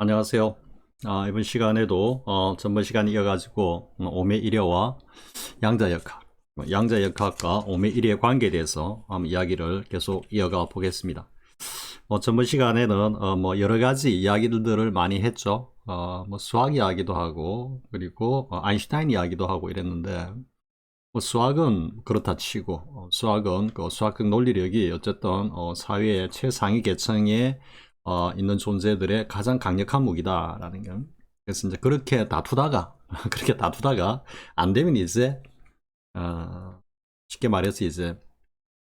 안녕하세요. 이번 시간에도 전번 시간 이어가지고 오메1려와 양자역학, 양자역학과 오메1려의 관계에 대해서 이야기를 계속 이어가 보겠습니다. 전번 시간에는 여러 가지 이야기들을 많이 했죠. 수학 이야기도 하고 그리고 아인슈타인 이야기도 하고 이랬는데 수학은 그렇다 치고 수학은 그 수학적 논리력이 어쨌든 사회의 최상위 계층에 있는 존재들의 가장 강력한 무기다라는 게. 그래서 이제 그렇게 다투다가 그렇게 다투다가 안 되면 이제 어, 쉽게 말해서 이제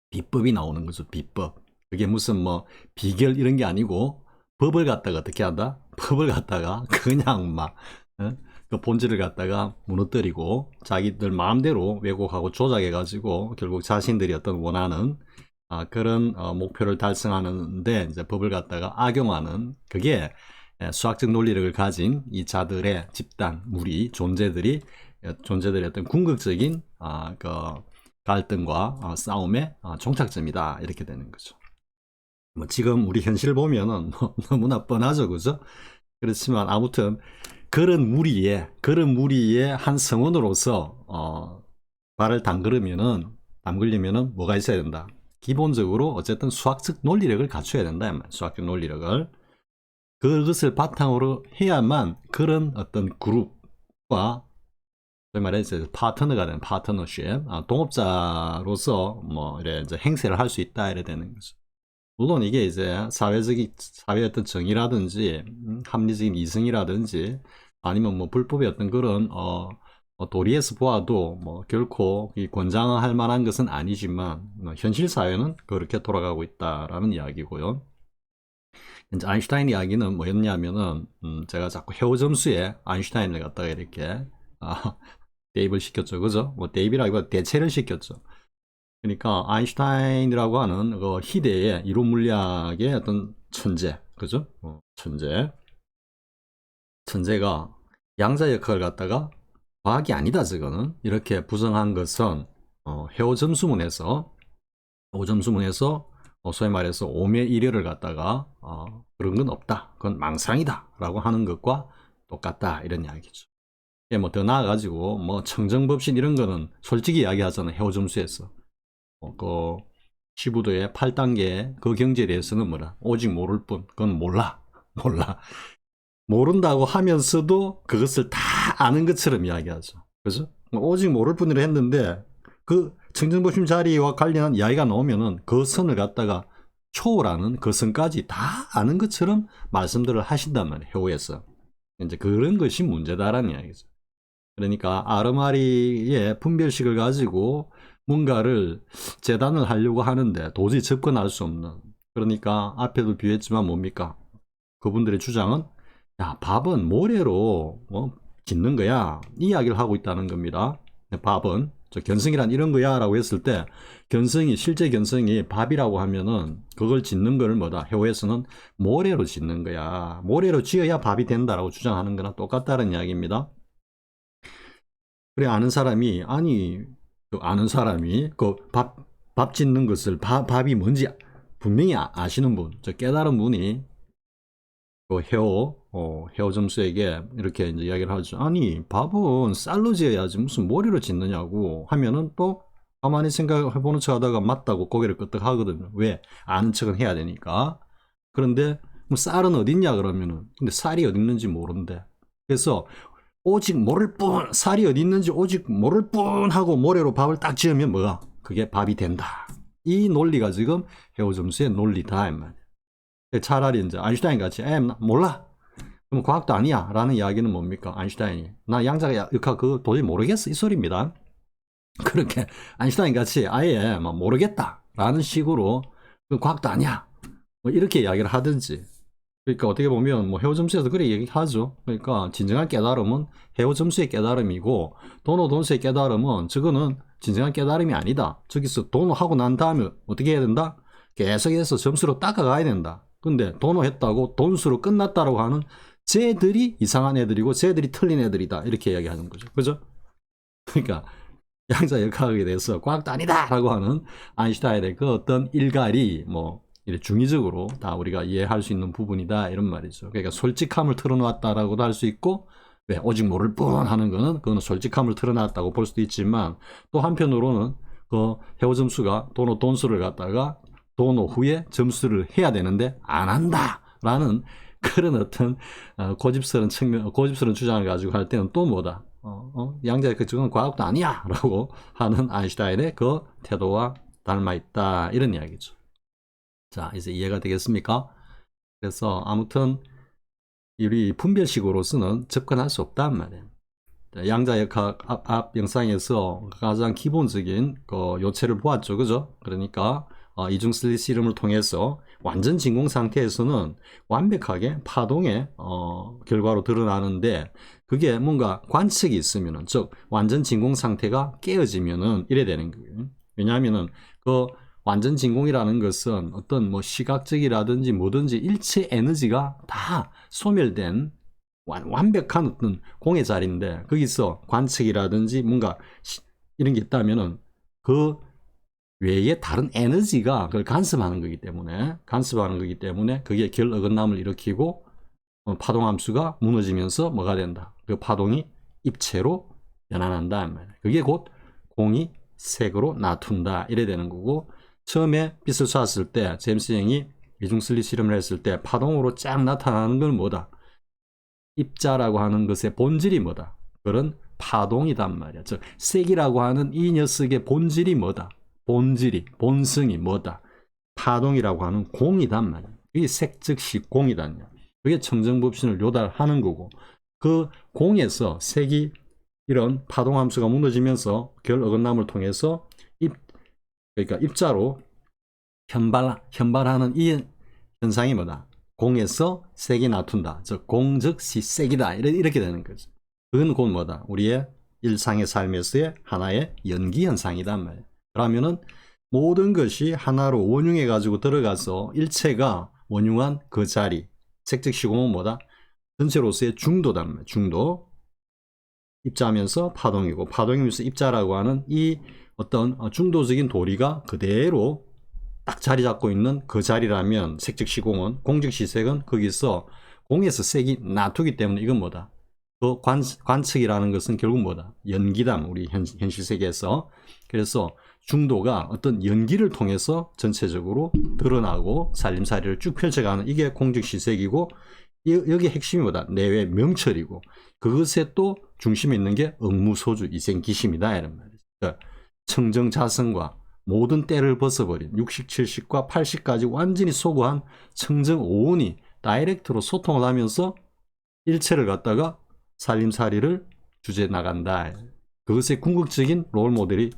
비법이 나오는 거죠. 비법. 그게 무슨 뭐 비결 이런 게 아니고 법을 갖다가 어떻게 한다? 법을 갖다가 그냥 막 어? 그 본질을 갖다가 무너뜨리고 자기들 마음대로 왜곡하고 조작해가지고 결국 자신들이 어떤 원하는 그런 목표를 달성하는데 이제 법을 갖다가 악용하는 그게 수학적 논리력을 가진 이 자들의 집단, 무리, 존재들의 어떤 궁극적인 그 갈등과 싸움의 종착점이다 이렇게 되는 거죠. 뭐 지금 우리 현실을 보면은 너무나 뻔하죠, 그죠? 그렇지만 아무튼 그런 무리의 한 성원으로서 발을 담그려면은 뭐가 있어야 된다. 기본적으로 어쨌든 수학적 논리력을 갖춰야 된다. 수학적 논리력을. 그것을 바탕으로 해야만 그런 어떤 그룹과 소위 말해서 파트너가 되는 파트너십, 동업자로서 뭐 이래 이제 행세를 할 수 있다 이래 되는 거죠. 물론 이게 이제 사회의 어떤 정의라든지 합리적인 이성이라든지 아니면 뭐 불법의 어떤 그런 도리에서 보아도 뭐 결코 이 권장할 만한 것은 아니지만 현실 사회는 그렇게 돌아가고 있다라는 이야기고요. 이제 아인슈타인 이야기는 뭐였냐면은 제가 자꾸 헤오 점수에 아인슈타인을 갖다가 이렇게 대입을 시켰죠, 그죠? 뭐 대입이라기보다 대체를 시켰죠. 그러니까 아인슈타인이라고 하는 그 희대의 이론 물리학의 어떤 천재, 그죠? 천재가 양자 역학을 갖다가 과학이 아니다, 저거는 이렇게 부정한 것은 해오점수문에서 소위 말해서 오매이려를 갖다가 그런 건 없다, 그건 망상이다라고 하는 것과 똑같다 이런 이야기죠. 뭐 더 나아가지고 뭐 청정법신 이런 거는 솔직히 이야기하잖아요. 해오점수에서 그 시부도의 8단계 그 경지에 대해서는 뭐라 오직 모를 뿐 그건 몰라 모른다고 하면서도 그것을 다 아는 것처럼 이야기하죠. 그죠? 오직 모를 뿐이라 했는데 그 청정법심 자리와 관련한 이야기가 나오면은 그 선을 갖다가 초월하는 그 선까지 다 아는 것처럼 말씀들을 하신단 말이에요. 해오에서. 이제 그런 것이 문제다라는 이야기죠. 그러니까 아르마리의 분별식을 가지고 뭔가를 재단을 하려고 하는데 도저히 접근할 수 없는, 그러니까 앞에도 비유했지만 뭡니까? 그분들의 주장은 야, 밥은 모래로 짓는 거야 이 이야기를 하고 있다는 겁니다. 밥은 저 견성이란 이런 거야 라고 했을 때 실제 견성이 밥이라고 하면은 그걸 짓는 거를 해오에서는 모래로 짓는 거야, 모래로 지어야 밥이 된다라고 주장하는 거랑 똑같다는 이야기입니다. 그래 아는 사람이 그 밥 짓는 것을 밥이 뭔지 분명히 아시는 분, 저 깨달은 분이 그 헤어 점수에게 이렇게 이제 이야기를 하죠. 아니, 밥은 쌀로 지어야지 무슨 모래로 짓느냐고 하면은 또 가만히 생각해보는 척 하다가 맞다고 고개를 끄덕 하거든요. 왜? 아는 척은 해야 되니까. 그런데 뭐 쌀은 어딨냐 그러면은 근데 쌀이 어디 있는지 모른대. 그래서 오직 모를 뿐, 쌀이 어디 있는지 오직 모를 뿐 하고 모래로 밥을 딱 지으면 뭐가? 그게 밥이 된다. 이 논리가 지금 헤어 점수의 논리다. 차라리 이제 아인슈타인 같이 몰라, 그럼 과학도 아니야 라는 이야기는 뭡니까? 아인슈타인이 나 양자역학 그거 도저히 모르겠어 이 소리입니다. 그렇게 아인슈타인 같이 아예 모르겠다 라는 식으로 과학도 아니야 뭐 이렇게 이야기를 하든지. 그러니까 어떻게 보면 뭐 헤어 점수에서 그렇게 얘기하죠. 그러니까 진정한 깨달음은 헤어 점수의 깨달음이고 도노 돈수의 깨달음은 저거는 진정한 깨달음이 아니다. 저기서 도노하고 난 다음에 어떻게 해야 된다? 계속해서 점수로 닦아가야 된다. 근데 도노했다고 돈수로 끝났다라고 하는 쟤들이 이상한 애들이고 쟤들이 틀린 애들이다 이렇게 이야기하는 거죠. 그죠? 그러니까 양자 역학에 대해서 과학도 아니다라고 하는 아인슈타인의 그 어떤 일갈이 뭐 이래 중의적으로 다 우리가 이해할 수 있는 부분이다 이런 말이죠. 그러니까 솔직함을 털어놓았다라고도 할 수 있고, 왜 오직 모를 뿐 하는 거는 그거는 솔직함을 털어놨다고 볼 수도 있지만, 또 한편으로는 그 해오 점수가 돈수를 갖다가 도노 후에 점수를 해야 되는데 안 한다라는 그런 어떤 고집스러운 주장을 가지고 할 때는 또 뭐다? 양자의 그쪽은 과학도 아니야라고 하는 아인슈타인의 그 태도와 닮아 있다 이런 이야기죠. 자, 이제 이해가 되겠습니까? 그래서 아무튼 우리 분별식으로서는 접근할 수 없단 말이에요. 양자역학 앞 영상에서 가장 기본적인 그 요체를 보았죠, 그죠? 그러니까 이중슬릿 실험을 통해서 완전 진공 상태에서는 완벽하게 파동의 결과로 드러나는데, 그게 뭔가 관측이 있으면은, 즉 완전 진공 상태가 깨어지면은 이래 되는 거예요. 왜냐하면은 그 완전 진공이라는 것은 어떤 뭐 시각적이라든지 뭐든지 일체 에너지가 다 소멸된 완벽한 어떤 공의 자리인데, 거기서 관측이라든지 뭔가 이런 게 있다면은 그 외에 다른 에너지가 그걸 간섭하는 거기 때문에 그게 결 어긋남을 일으키고 파동함수가 무너지면서 뭐가 된다? 그 파동이 입체로 변환한다. 그게 곧 공이 색으로 나툰다 이래 되는 거고, 처음에 빛을 쐈을 때 제임스 형이 이중슬릿 실험을 했을 때 파동으로 쫙 나타나는 건 뭐다? 입자라고 하는 것의 본질이 뭐다? 그런 파동이단 말이야. 즉 색이라고 하는 이 녀석의 본질이 뭐다? 본성이 뭐다? 파동이라고 하는 공이단 말이야. 이게 색 즉시 공이단 말이야. 그게 청정법신을 요달하는 거고, 그 공에서 색이 이런 파동함수가 무너지면서 결 어긋남을 통해서 그러니까 입자로 현발하는 이 현상이 뭐다? 공에서 색이 나툰다. 즉 공 즉시 색이다. 이렇게 되는 거죠. 그건 곧 뭐다? 우리의 일상의 삶에서의 하나의 연기 현상이단 말이에요. 그러면은 모든 것이 하나로 원융해 가지고 들어가서 일체가 원융한 그 자리, 색즉 시공은 뭐다? 전체로서의 중도단 말이에요. 중도. 입자면서 파동이고, 파동이면서 입자라고 하는 이 어떤 중도적인 도리가 그대로 딱 자리 잡고 있는 그 자리라면 색즉 시공은, 공즉 시색은 거기서 공에서 색이 나투기 때문에 이건 뭐다? 그 관측이라는 것은 결국 뭐다? 연기담, 우리 현실 세계에서. 그래서 중도가 어떤 연기를 통해서 전체적으로 드러나고 살림살이를 쭉 펼쳐가는 이게 공즉 시색이고, 여기 핵심이 뭐다? 내외 명철이고, 그것에 또 중심에 있는 게 응무소주 이생기심이다 이런 말이죠. 그러니까 청정자성과 모든 때를 벗어버린 60, 70과 80까지 완전히 소구한 청정 오온이 다이렉트로 소통을 하면서 일체를 갖다가 살림살이를 주제 나간다. 그것의 궁극적인 롤 모델이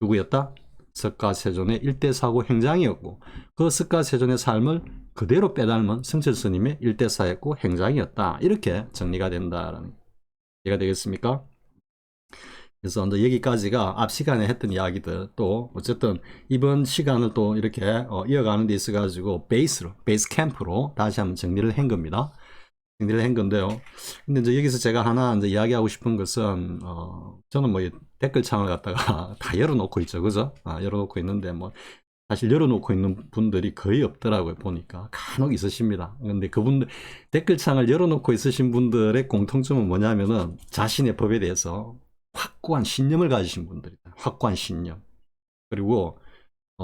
누구였다? 석가세존의 일대사고 행장이었고, 그 석가세존의 삶을 그대로 빼닮은 성철스님의 일대사였고 행장이었다. 이렇게 정리가 된다라는 이해가 되겠습니까? 그래서 여기까지가 앞 시간에 했던 이야기들, 또 어쨌든 이번 시간을 또 이렇게 이어가는 데 있어 가지고 베이스 캠프로 다시 한번 정리를 한 겁니다. 정리를 한 건데요. 근데 이제 여기서 제가 하나 이제 이야기하고 싶은 것은 저는 뭐 댓글창을 갖다가 다 열어놓고 있죠, 그죠? 열어놓고 있는데 뭐 사실 열어놓고 있는 분들이 거의 없더라고요, 보니까. 간혹 있으십니다. 근데 그분들 댓글창을 열어놓고 있으신 분들의 공통점은 뭐냐면은 자신의 법에 대해서 확고한 신념을 가지신 분들이다. 확고한 신념. 그리고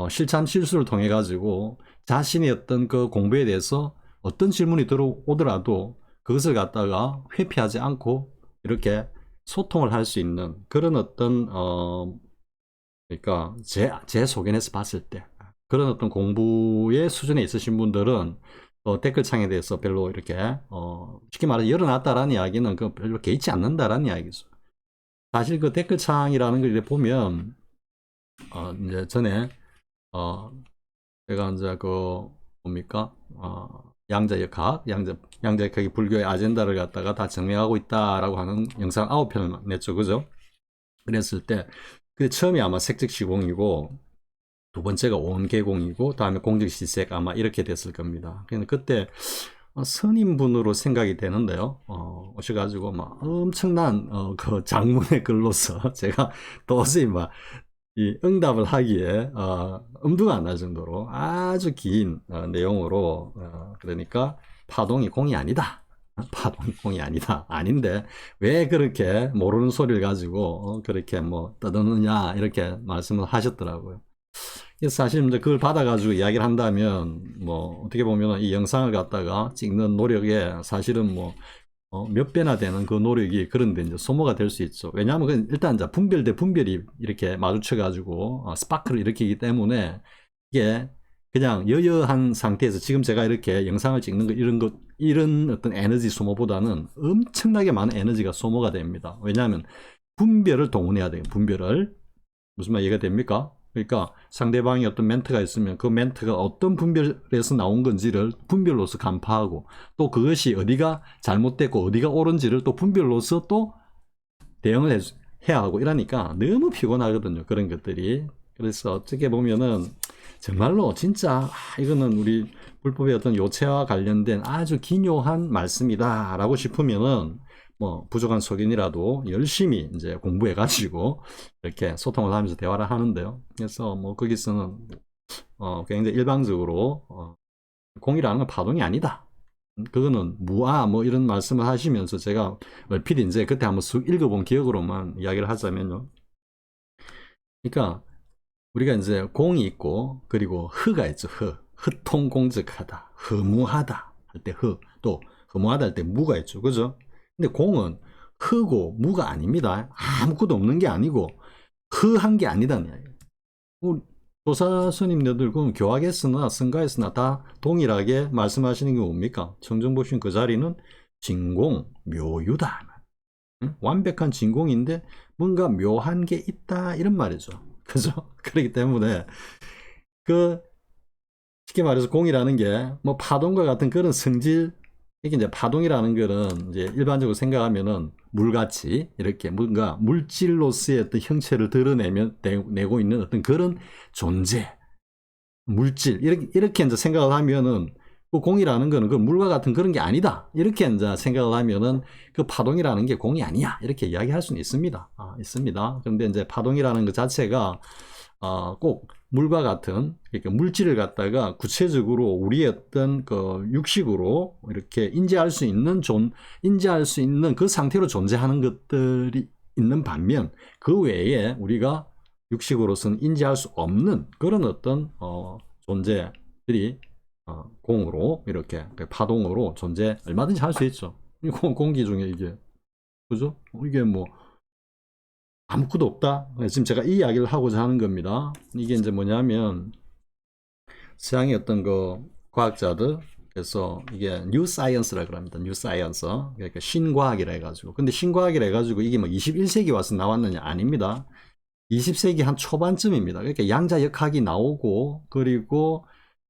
실참 실수를 통해 가지고 자신의 어떤 그 공부에 대해서 어떤 질문이 들어오더라도 그것을 갖다가 회피하지 않고 이렇게 소통을 할 수 있는 그런 어떤 그러니까 제 소견에서 봤을 때 그런 어떤 공부의 수준에 있으신 분들은 댓글창에 대해서 별로 이렇게 쉽게 말해 열어놨다라는 이야기는 그 별로 개의치 않는다라는 이야기죠. 사실 그 댓글창이라는 걸 보면 이제 전에 제가 이제 그 뭡니까 양자역학이 불교의 아젠다를 갖다가 다 증명하고 있다라고 하는 영상 9편을 냈죠, 그죠? 그랬을 때 그 처음이 아마 색즉시공이고 두 번째가 온개공이고 다음에 공즉시색 아마 이렇게 됐을 겁니다. 그때 선임분으로 생각이 되는데요. 오셔가지고 막 엄청난 그 장문의 글로서 제가 도저히 막 이 응답을 하기에 엄두가 안 날 정도로 아주 긴 내용으로 그러니까 파동이 공이 아니다. 파동이 공이 아니다. 아닌데 왜 그렇게 모르는 소리를 가지고 그렇게 뭐 떠드느냐 이렇게 말씀을 하셨더라고요. 그래서 사실 이제 그걸 받아가지고 이야기를 한다면 뭐 어떻게 보면 이 영상을 갖다가 찍는 노력에 사실은 뭐 몇 배나 되는 그 노력이 그런데 이제 소모가 될 수 있죠. 왜냐하면 일단 이제 분별 대 분별이 이렇게 마주쳐가지고 스파크를 일으키기 때문에 이게 그냥 여여한 상태에서 지금 제가 이렇게 영상을 찍는 거 이런 어떤 에너지 소모보다는 엄청나게 많은 에너지가 소모가 됩니다. 왜냐하면 분별을 동원해야 돼요. 분별을. 무슨 말 이해가 됩니까? 그러니까 상대방이 어떤 멘트가 있으면 그 멘트가 어떤 분별에서 나온 건지를 분별로서 간파하고 또 그것이 어디가 잘못됐고 어디가 옳은지를 또 분별로서 또 대응을 해야 하고 이러니까 너무 피곤하거든요. 그런 것들이. 그래서 어떻게 보면은 정말로 진짜 이거는 우리 불법의 어떤 요체와 관련된 아주 기묘한 말씀이다 라고 싶으면은 뭐 부족한 소견이라도 열심히 이제 공부해 가지고 이렇게 소통을 하면서 대화를 하는데요. 그래서 뭐 거기서는 굉장히 일방적으로 공이라는 건 파동이 아니다. 그거는 무아 뭐 이런 말씀을 하시면서 제가 얼핏 이제 그때 한번 쑥 읽어본 기억으로만 이야기를 하자면요. 그러니까 우리가 이제 공이 있고 그리고 흐가 있죠. 흐통공적하다, 흐무하다 할 때 흐, 또 흐무하다 할 때 무가 있죠. 그죠? 근데 공은 흐고 무가 아닙니다. 아무것도 없는 게 아니고 흐한 게 아니다는 이야기예요. 우리 조사 스님들 그 교학에서나 성가에서나 다 동일하게 말씀하시는 게 뭡니까? 청정보신 그 자리는 진공 묘유다. 응? 완벽한 진공인데 뭔가 묘한 게 있다 이런 말이죠. 그죠? 그렇기 때문에 그 쉽게 말해서 공이라는 게 뭐 파동과 같은 그런 성질, 이게 이제 파동이라는 거는 이제 일반적으로 생각하면은 물같이 이렇게 뭔가 물질로서의 어떤 형체를 드러내면 내고 있는 어떤 그런 존재, 물질 이렇게 이제 생각을 하면은 그 공이라는 거는 그 물과 같은 그런 게 아니다. 이렇게 이제 생각을 하면은 그 파동이라는 게 공이 아니야. 이렇게 이야기할 수는 있습니다. 있습니다. 그런데 이제 파동이라는 것 자체가 꼭 물과 같은 그러니까 물질을 갖다가 구체적으로 우리의 어떤 그 육식으로 이렇게 인지할 수 있는 그 상태로 존재하는 것들이 있는 반면 그 외에 우리가 육식으로서는 인지할 수 없는 그런 어떤 존재들이 공으로 이렇게 파동으로 존재 얼마든지 할 수 있죠. 공기 중에 이게 그죠? 이게 뭐 아무것도 없다. 지금 제가 이 이야기를 하고자 하는 겁니다. 이게 이제 뭐냐면 서양의 어떤 그 과학자들 그래서 이게 뉴 사이언스라고 합니다. 뉴 사이언스. 그러니까 신과학이라 해가지고. 근데 신과학이라 해가지고 이게 뭐 21세기 와서 나왔느냐? 아닙니다. 20세기 한 초반쯤입니다. 그러니까 양자역학이 나오고 그리고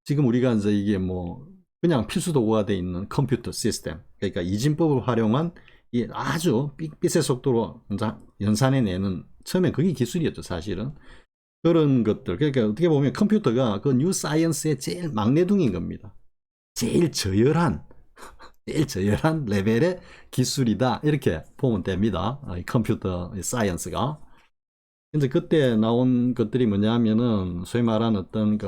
지금 우리가 이제 이게 뭐 그냥 필수 도구가 돼 있는 컴퓨터 시스템. 그러니까 이진법을 활용한 이 아주 빛의 속도로 연산해내는 처음에 그게 기술이었죠, 사실은. 그런 것들. 그러니까 어떻게 보면 컴퓨터가 그 뉴 사이언스의 제일 막내둥인 겁니다. 제일 저열한 레벨의 기술이다. 이렇게 보면 됩니다. 이 컴퓨터 사이언스가. 이제 그때 나온 것들이 뭐냐면은 소위 말하는 어떤 그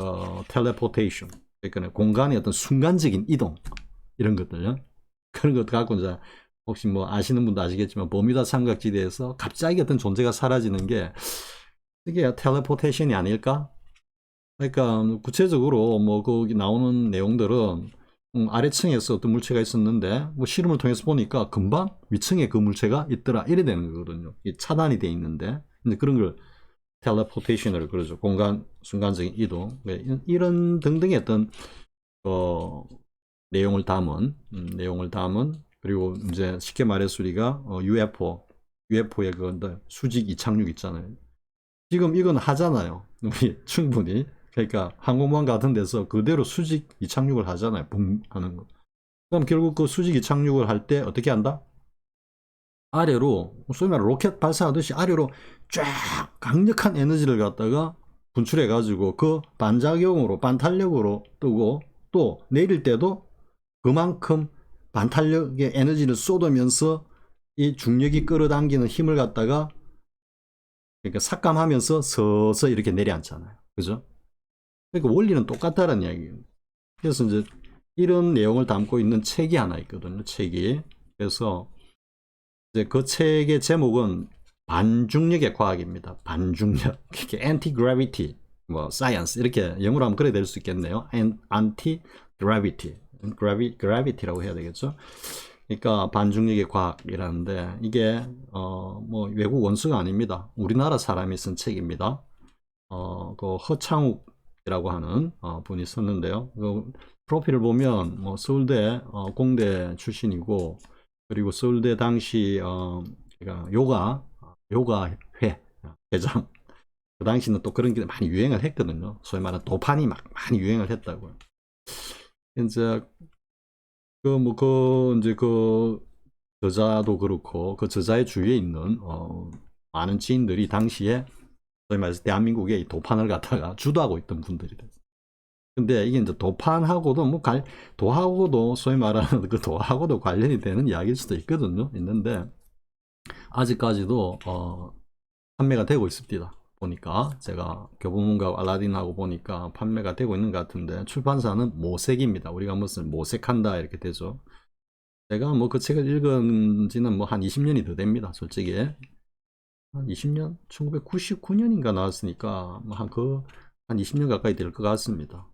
텔레포테이션. 그러니까 공간의 어떤 순간적인 이동. 이런 것들요. 그런 것 갖고 이제 혹시 뭐 아시는 분도 아시겠지만 버뮤다 삼각지대에서 갑자기 어떤 존재가 사라지는 게 이게 텔레포테이션이 아닐까? 그러니까 구체적으로 뭐 거기 나오는 내용들은 아래층에서 어떤 물체가 있었는데 뭐 실험을 통해서 보니까 금방 위층에 그 물체가 있더라 이래 되는 거거든요. 차단이 돼 있는데 근데 그런 걸 텔레포테이션을 그러죠. 공간 순간적인 이동 이런 등등의 어떤 내용을 담은 그리고 이제 쉽게 말해서 우리가 UFO의 그 수직 이착륙 있잖아요. 지금 이건 하잖아요. 우리 충분히. 그러니까 항공모함 같은 데서 그대로 수직 이착륙을 하잖아요. 붕 하는 거. 그럼 결국 그 수직 이착륙을 할 때 어떻게 한다? 아래로 소위 말해 로켓 발사하듯이 아래로 쫙 강력한 에너지를 갖다가 분출해 가지고 그 반작용으로 반탄력으로 뜨고 또 내릴 때도 그만큼 반탄력의 에너지를 쏟으면서 이 중력이 끌어당기는 힘을 갖다가 그러니까 삭감하면서 서서 이렇게 내려앉잖아요. 그죠? 그러니까 원리는 똑같다는 이야기예요. 그래서 이제 이런 내용을 담고 있는 책이 하나 있거든요. 책이. 그래서 이제 그 책의 제목은 반중력의 과학입니다. 반중력. 이렇게 anti-gravity, 뭐 science 이렇게 영어로 하면 그래 될 수 있겠네요. anti-gravity, gravity라고 해야 되겠죠. 그러니까 반중력의 과학이라는데 이게 뭐 외국 원수가 아닙니다. 우리나라 사람이 쓴 책입니다. 그 허창욱이라고 하는 분이 썼는데요. 그 프로필을 보면 뭐 서울대 공대 출신이고, 그리고 서울대 당시 그러니까 요가회 회장. 그 당시는 또 그런 게 많이 유행을 했거든요. 소위 말하는 도판이 막 많이 유행을 했다고요. 이제 이제 그 저자도 그렇고 그 저자의 주위에 있는 많은 지인들이 당시에 소위 말해서 대한민국의 이 도판을 갖다가 주도하고 있던 분들이 됐어요. 근데 이게 이제 도판하고도 도하고도 소위 말하는 그 도하고도 관련이 되는 이야기일 수도 있거든요. 있는데 아직까지도 판매가 되고 있습니다. 보니까 제가 교보문과 알라딘하고 보니까 판매가 되고 있는 것 같은데, 출판사는 모색입니다. 우리가 무슨 모색한다 이렇게 되죠. 제가 뭐 그 책을 읽은 지는 뭐 한 20년이 더 됩니다. 솔직히 한 20년, 1999년인가 나왔으니까 뭐 한 20년 가까이 될 것 같습니다.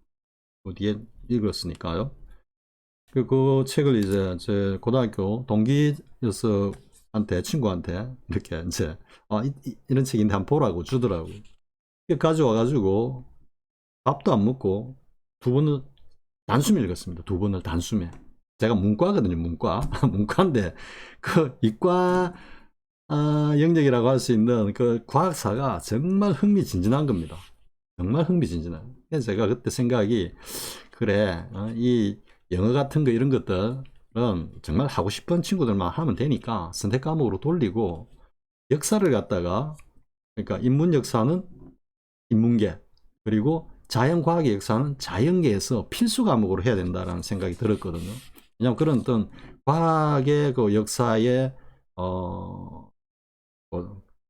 그 뒤에 읽었으니까요. 그 책을 이제 제 고등학교 동기 녀석한테, 친구한테 이렇게 이제 이런 책인데 한번 보라고 주더라고. 가져와가지고 밥도 안 먹고 두 번을 단숨에 읽었습니다. 두 번을 단숨에. 제가 문과거든요. 문과. 문과인데 그 이과 영역이라고 할 수 있는 그 과학사가 정말 흥미진진한 겁니다. 정말 흥미진진한. 그래서 제가 그때 생각이, 그래, 이 영어 같은 거 이런 것들은 정말 하고 싶은 친구들만 하면 되니까 선택 과목으로 돌리고, 역사를 갖다가, 그러니까 인문 역사는 인문계, 그리고 자연과학의 역사는 자연계에서 필수 과목으로 해야 된다라는 생각이 들었거든요. 왜냐하면 그런 어떤 과학의 그 역사의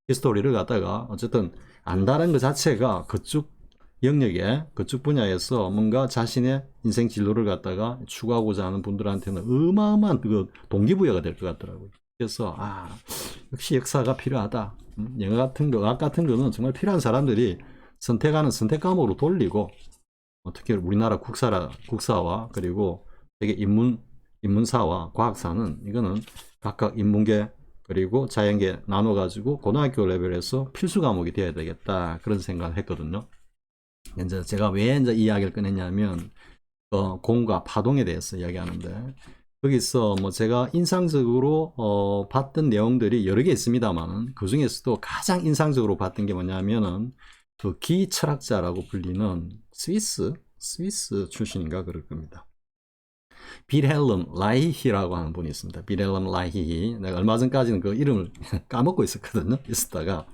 히스토리를 갖다가 어쨌든 안다는 것 자체가 그쪽 영역에, 그쪽 분야에서 뭔가 자신의 인생 진로를 갖다가 추구하고자 하는 분들한테는 어마어마한 그 동기부여가 될 것 같더라고요. 그래서 역시 역사가 필요하다. 영어 같은 거, 의학 같은 거는 정말 필요한 사람들이 선택하는 선택 과목으로 돌리고, 특히 우리나라 국사와 그리고 되게 인문사와 과학사는 이거는 각각 인문계 그리고 자연계 나눠가지고 고등학교 레벨에서 필수 과목이 되어야 되겠다, 그런 생각을 했거든요. 이제 제가 왜 이제 이 이야기를 꺼냈냐면 공과 파동에 대해서 이야기하는데, 거기서 뭐 제가 인상적으로 봤던 내용들이 여러 개 있습니다만, 그 중에서도 가장 인상적으로 봤던 게 뭐냐면은 그 기철학자라고 불리는 스위스 출신인가 그럴 겁니다. 빌헬름 라이히라고 하는 분이 있습니다. 빌헬름 라이히. 내가 얼마 전까지는 그 이름을 까먹고 있었거든요. 있었다가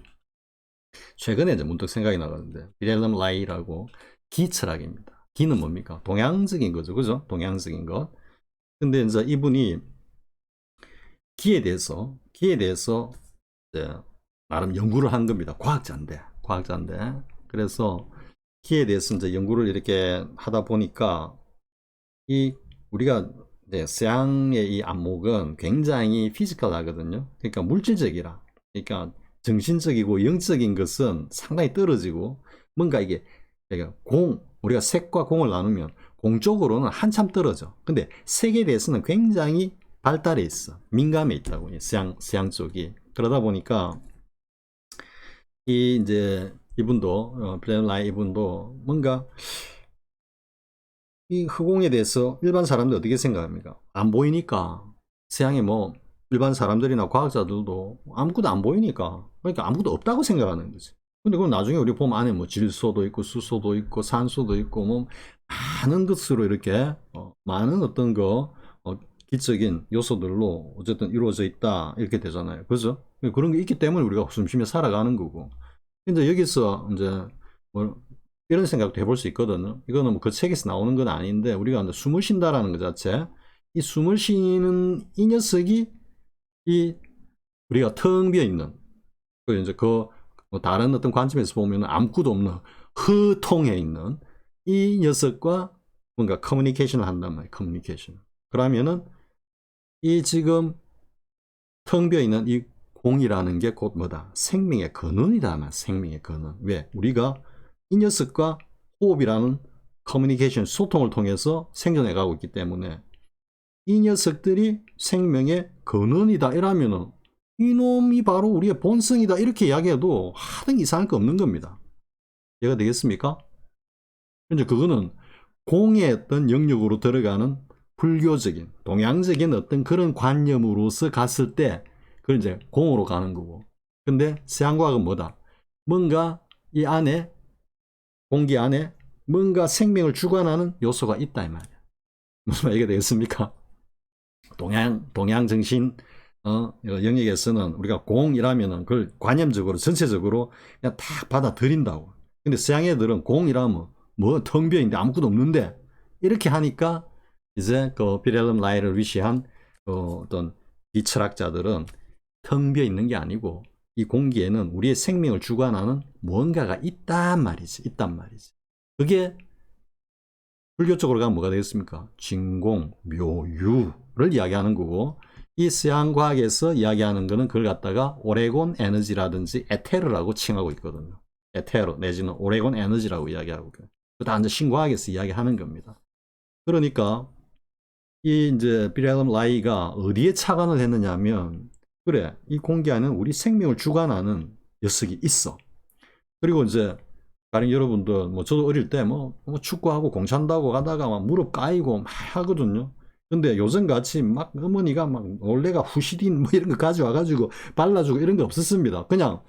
최근에 이제 문득 생각이 나는데, 빌헬름 라이히라고, 기철학입니다. 기는 뭡니까? 동양적인 거죠. 그죠? 동양적인 것. 근데 이제 이분이 기에 대해서 이제 나름 연구를 한 겁니다. 과학자인데. 그래서 기에 대해서 이제 연구를 이렇게 하다 보니까, 우리가 이제 서양의 이 안목은 굉장히 피지컬하거든요. 그러니까 물질적이라. 그러니까 정신적이고 영적인 것은 상당히 떨어지고, 뭔가 이게 우리가 색과 공을 나누면 공적으로는 한참 떨어져. 근데 색에 대해서는 굉장히 발달해 있어. 민감해 있다고. 서양 쪽이. 그러다 보니까 이제 이분도 블레라이 이분도 뭔가 이 허공에 대해서 일반 사람들 어떻게 생각합니까? 안 보이니까. 서양에 뭐 일반 사람들이나 과학자들도 아무것도 안 보이니까, 그러니까 아무것도 없다고 생각하는 거지. 근데 그건 나중에 우리 보면 안에 뭐 질소도 있고 수소도 있고 산소도 있고 뭐 많은 것으로 이렇게 많은 어떤 기적인 요소들로 어쨌든 이루어져 있다, 이렇게 되잖아요. 그죠? 그런 게 있기 때문에 우리가 숨쉬며 살아가는 거고. 근데 여기서 이제 뭐 이런 생각도 해볼 수 있거든요. 이거는 뭐 그 책에서 나오는 건 아닌데, 우리가 이제 숨을 쉰다라는 것 자체, 이 숨을 쉬는 이 녀석이 우리가 텅 비어 있는 이제 뭐 다른 어떤 관점에서 보면 아무것도 없는 흐통해 있는 이 녀석과 뭔가 커뮤니케이션을 한단 말이에요. 커뮤니케이션. 그러면은 이 지금 텅 비어 있는 이 공이라는 게 곧 뭐다? 생명의 근원이다. 생명의 근원. 왜? 우리가 이 녀석과 호흡이라는 커뮤니케이션, 소통을 통해서 생존해 가고 있기 때문에 이 녀석들이 생명의 근원이다 이러면은 이놈이 바로 우리의 본성이다 이렇게 이야기해도 하등 이상할 거 없는 겁니다. 이해가 되겠습니까? 이제 그거는 공의 어떤 영역으로 들어가는 불교적인 동양적인 어떤 그런 관념으로서 갔을 때 그걸 이제 공으로 가는 거고. 근데 서양과학은 뭐다? 뭔가 이 안에 공기 안에 뭔가 생명을 주관하는 요소가 있다 이 말이야. 무슨 말이가 되겠습니까? 동양 정신 영역에서는 우리가 공이라면은 그걸 관념적으로 전체적으로 그냥 다 받아들인다고. 근데 서양 애들은 공이라면 뭐 텅 비어 있는데 아무것도 없는데 이렇게 하니까 이제 그 빌헬름 라이를 위시한 어떤 비철학자들은 텅 비어 있는 게 아니고 이 공기에는 우리의 생명을 주관하는 무언가가 있단 말이지. 그게 불교 쪽으로 가면 뭐가 되겠습니까? 진공, 묘유를 이야기하는 거고 이 서양 과학에서 이야기하는 거는 그걸 갖다가 오레곤 에너지라든지 에테르라고 칭하고 있거든요. 에테르 내지는 오레곤 에너지라고 이야기하고 다 이제 신과학에서 이야기하는 겁니다. 그러니까 이 이제 빌헬름 라이가 어디에 착안을 했느냐면 그래 이 공기 안에는 우리 생명을 주관하는 녀석이 있어. 그리고 이제 다른 여러분들 뭐 저도 어릴 때 뭐 축구하고 공 찬다고 가다가 막 무릎 까이고 막 하거든요. 근데 요즘 같이 막 어머니가 막 올레가 후시딘 뭐 이런 거 가져와 가지고 발라주고 이런 거 없었습니다. 그냥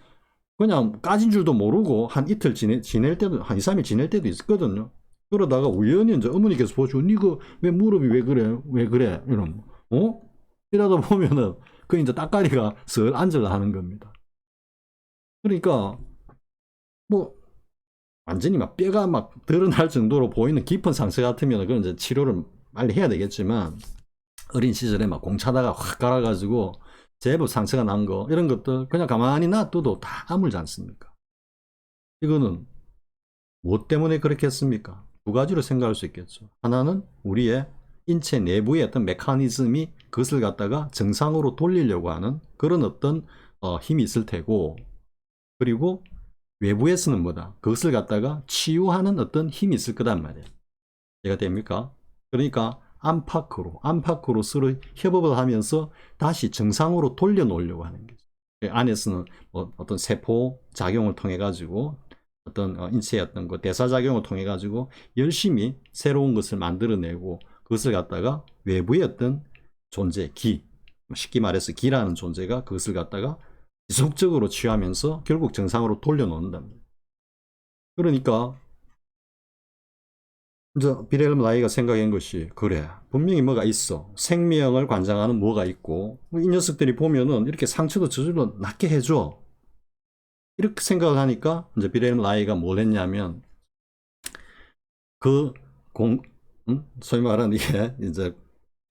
까진 줄도 모르고 한 이틀 지낼 때도 한 2, 3일 지낼 때도 있었거든요. 그러다가 우연히 이제 어머니께서 보시고 니가 왜 무릎이 왜 그래 이런 이러다 보면은 그 이제 따까리가 슬 앉으려 하는 겁니다. 그러니까 뭐 완전히 막 뼈가 막 드러날 정도로 보이는 깊은 상처 같으면 그건 이제 치료를 빨리 해야 되겠지만 어린 시절에 막 공차다가 확 갈아가지고 제법 상처가 난 거 이런 것들 그냥 가만히 놔둬도 다 아물지 않습니까? 이거는 무엇 때문에 그렇게 했습니까? 두 가지로 생각할 수 있겠죠. 하나는 우리의 인체 내부의 어떤 메커니즘이 그것을 갖다가 정상으로 돌리려고 하는 그런 어떤 힘이 있을 테고 그리고 외부에서는 뭐다? 그것을 갖다가 치유하는 어떤 힘이 있을 거단 말이에요. 이해가 됩니까? 그러니까 안팎으로 서로 협업을 하면서 다시 정상으로 돌려놓으려고 하는 거죠. 안에서는 어떤 세포 작용을 통해 가지고 어떤 인체의 어떤 그 대사작용을 통해 가지고 열심히 새로운 것을 만들어내고 그것을 갖다가 외부의 어떤 존재, 쉽게 말해서 기라는 존재가 그것을 갖다가 지속적으로 취하면서 결국 정상으로 돌려놓는답니다. 그러니까 이제 빌헬름 라이가 생각한 것이 그래 분명히 뭐가 있어 생명을 관장하는 뭐가 있고 이 녀석들이 보면은 이렇게 상처도 저절로 낫게 해줘 이렇게 생각을 하니까 이제 빌헬름 라이가 뭘 했냐면 소위 말하는 이게 이제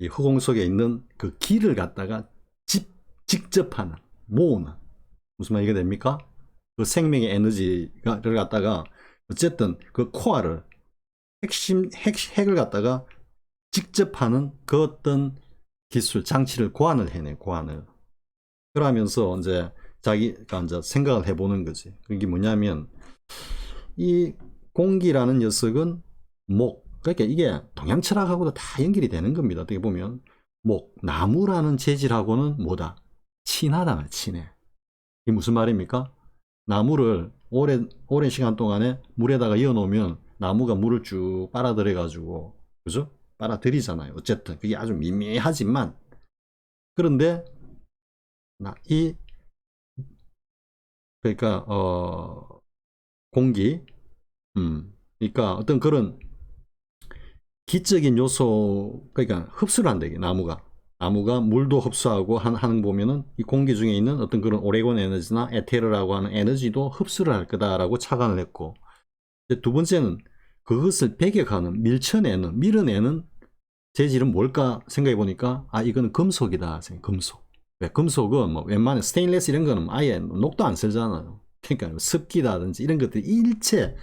이 허공 속에 있는 그 기를 갖다가 직접 하는 모으는 무슨 말이게 됩니까? 그 생명의 에너지를 갖다가 어쨌든 그 코어를 핵을 갖다가 직접 하는 그 어떤 기술, 장치를 고안을 해내, 고안을. 그러면서 이제 자기가 이제 생각을 해보는 거지. 그게 뭐냐면, 이 공기라는 녀석은 그러니까 이게 동양 철학하고도 다 연결이 되는 겁니다. 어떻게 보면. 나무라는 재질하고는 뭐다? 친하다, 친해. 이게 무슨 말입니까? 나무를 오랜 시간 동안에 물에다가 이어 놓으면 나무가 물을 쭉 빨아들여 가지고 그죠? 빨아들이잖아요. 어쨌든 그게 아주 미미하지만 그런데 그러니까 공기 그러니까 어떤 그런 기적인 요소 그러니까 흡수를 한다 이게 나무가 물도 흡수하고 하는 보면은 이 공기 중에 있는 어떤 그런 오레곤 에너지나 에테르라고 하는 에너지도 흡수를 할 거다라고 착안을 했고 두 번째는 그것을 배격하는 밀어내는 재질은 뭘까 생각해 보니까 이거는 금속이다. 금속. 왜 금속은 뭐 웬만한 스테인리스 이런 거는 아예 녹도 안 쓰잖아요. 그러니까 습기라든지 이런 것들이 일체,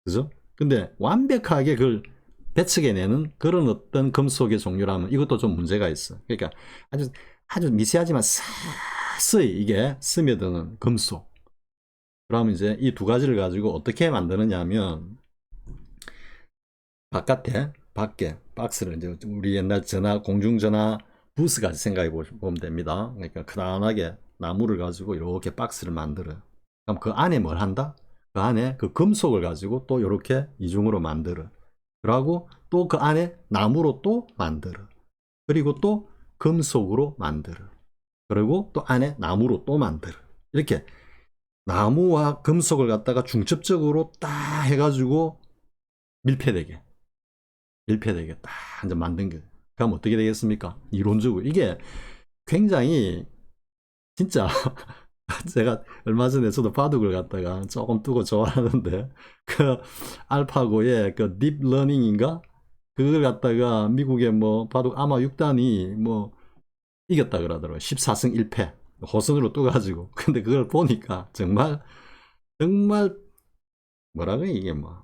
그죠? 근데 완벽하게 그걸 배척해내는 그런 어떤 금속의 종류라면 이것도 좀 문제가 있어. 그러니까 아주 미세하지만 서서히 이게 스며드는 금속. 그러면 이제 이 두 가지를 가지고 어떻게 만드느냐 하면, 밖에 박스를 이제 우리 옛날 공중전화 부스까지 생각해 보면 됩니다. 그러니까 크다랗게 나무를 가지고 이렇게 박스를 만들어요. 그럼 그 안에 뭘 한다? 그 안에 그 금속을 가지고 또 이렇게 이중으로 만들어. 그러고 또 그 안에 나무로 또 만들어. 그리고 또 금속으로 만들어. 그리고 또 안에 나무로 또 만들어. 이렇게 나무와 금속을 갖다가 중첩적으로 딱 해가지고 밀폐되게 딱 이제 만든 거예요. 그럼 어떻게 되겠습니까? 이론적으로 이게 굉장히 진짜 제가 얼마 전에 저도 바둑을 갖다가 조금 두고 좋아하는데, 그 알파고의 그 딥러닝인가 그걸 갖다가 미국의 뭐 바둑 아마 6단이 뭐 이겼다 그러더라고요. 14승 1패 호선으로 떠가지고. 근데 그걸 보니까 정말 뭐라고 이게 뭐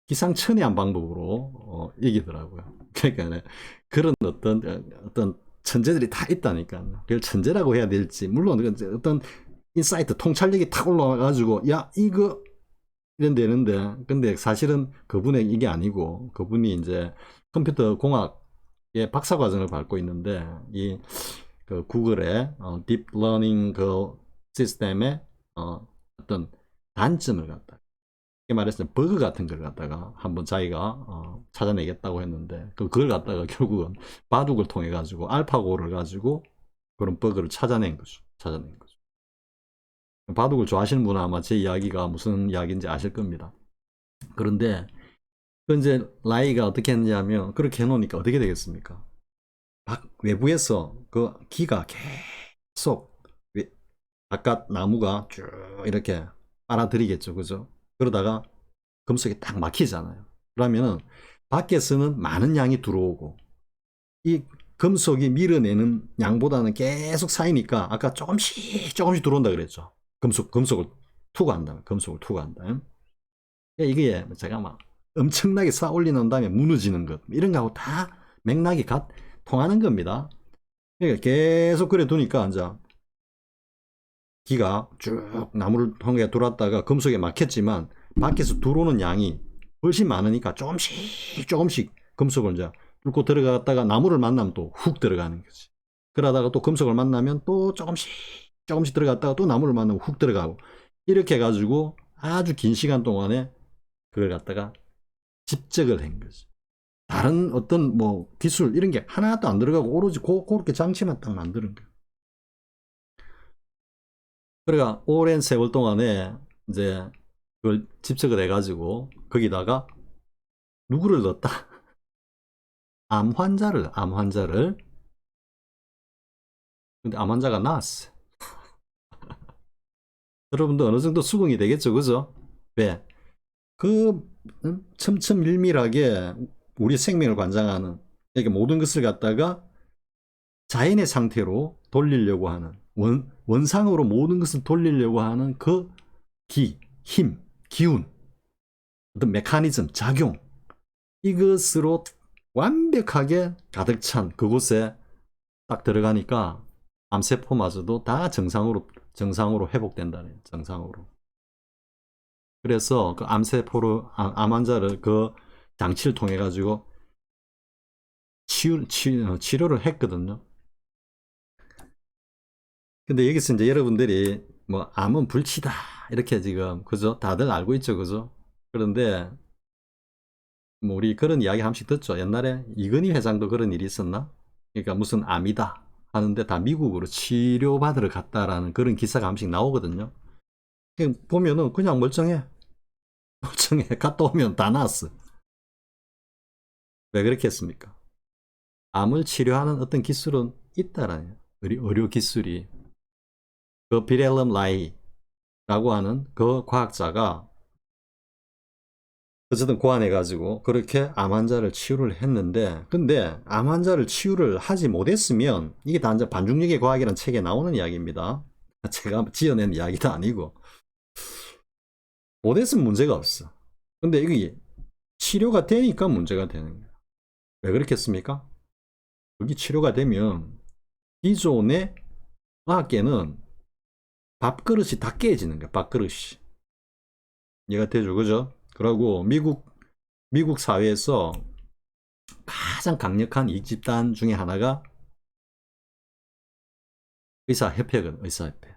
기상천외한 방법으로 이기더라고요. 그러니까 그런 어떤 천재들이 다 있다니까. 그걸 천재라고 해야 될지, 물론 어떤 인사이트 통찰력이 탁 올라와가지고 야 이거 이런 되는데, 근데 사실은 그분의 이게 아니고 그분이 이제 컴퓨터 공학의 박사 과정을 밟고 있는데, 이 그 구글의 딥러닝 그 시스템의 어떤 단점을 갖다, 말해서 버그 같은 걸 갖다가 한번 자기가 찾아내겠다고 했는데, 그걸 갖다가 결국은 바둑을 통해 가지고 알파고를 가지고 그런 버그를 찾아낸 거죠. 바둑을 좋아하시는 분은 아마 제 이야기가 무슨 이야기인지 아실 겁니다. 그런데 그 이제 라이가 어떻게 했냐면, 그렇게 해놓으니까 어떻게 되겠습니까? 외부에서 그 기가 계속 바깥 나무가 쭉 이렇게 빨아들이겠죠, 그죠? 그러다가 금속이 딱 막히잖아요. 그러면은 밖에서는 많은 양이 들어오고 이 금속이 밀어내는 양보다는 계속 쌓이니까 아까 조금씩 들어온다 그랬죠. 금속을 투과한다. 이게 제가 막 엄청나게 쌓아 올리는 다음에 무너지는 것, 이런 거하고 다 맥락이 통하는 겁니다. 그러니까 계속 그래 두니까 이제 기가 쭉 나무를 통해 들어왔다가 금속에 막혔지만 밖에서 들어오는 양이 훨씬 많으니까 조금씩 금속을 이제 뚫고 들어갔다가 나무를 만나면 또 훅 들어가는 거지. 그러다가 또 금속을 만나면 또 조금씩 들어갔다가 또 나무를 만나면 훅 들어가고, 이렇게 해가지고 아주 긴 시간 동안에 그걸 갖다가 집적을 한 거지. 다른 어떤 뭐 기술 이런 게 하나도 안 들어가고 오로지 그렇게 장치만 딱 만드는 거야. 그러니까 오랜 세월 동안에 이제 그걸 집적을 해가지고 거기다가 누구를 넣었다? 암 환자를. 근데 암 환자가 나았어. 여러분도 어느 정도 수긍이 되겠죠, 그죠? 왜? 그 첨첨밀밀하게 우리 생명을 관장하는, 그러니까 모든 것을 갖다가 자연의 상태로 돌리려고 하는, 원상으로 모든 것을 돌리려고 하는 그 힘, 기운, 어떤 메커니즘, 작용, 이것으로 완벽하게 가득 찬 그곳에 딱 들어가니까 암세포마저도 다 정상으로 회복된다는, 정상으로. 그래서 그 암 환자를 그 장치를 통해 가지고 치료를 했거든요. 근데 여기서 이제 여러분들이 뭐 암은 불치다 이렇게 지금, 그죠? 다들 알고 있죠, 그죠? 그런데 뭐 우리 그런 이야기 한 번씩 듣죠. 옛날에 이건희 회장도 그런 일이 있었나? 그러니까 무슨 암이다 하는데 다 미국으로 치료받으러 갔다라는 그런 기사가 한 번씩 나오거든요. 보면은 그냥 멀쩡해. 갔다 오면 다 나았어. 왜 그렇게 했습니까? 암을 치료하는 어떤 기술은 있다라는, 의료 기술이. 그 비렐름 라이라고 하는 그 과학자가 어쨌든 고안해가지고 그렇게 암 환자를 치유를 했는데, 근데 암 환자를 치유를 하지 못했으면, 이게 다 이제 반중력의 과학이라는 책에 나오는 이야기입니다. 제가 지어낸 이야기도 아니고, 못했으면 문제가 없어. 근데 이게 치료가 되니까 문제가 되는 거야. 왜 그렇겠습니까? 여기 치료가 되면 기존의 의학계는 밥그릇이 다 깨지는 거야. 밥그릇이. 이해가 되죠, 그죠? 그리고 미국 사회에서 가장 강력한 이익 집단 중에 하나가 의사협회거든. 의사협회.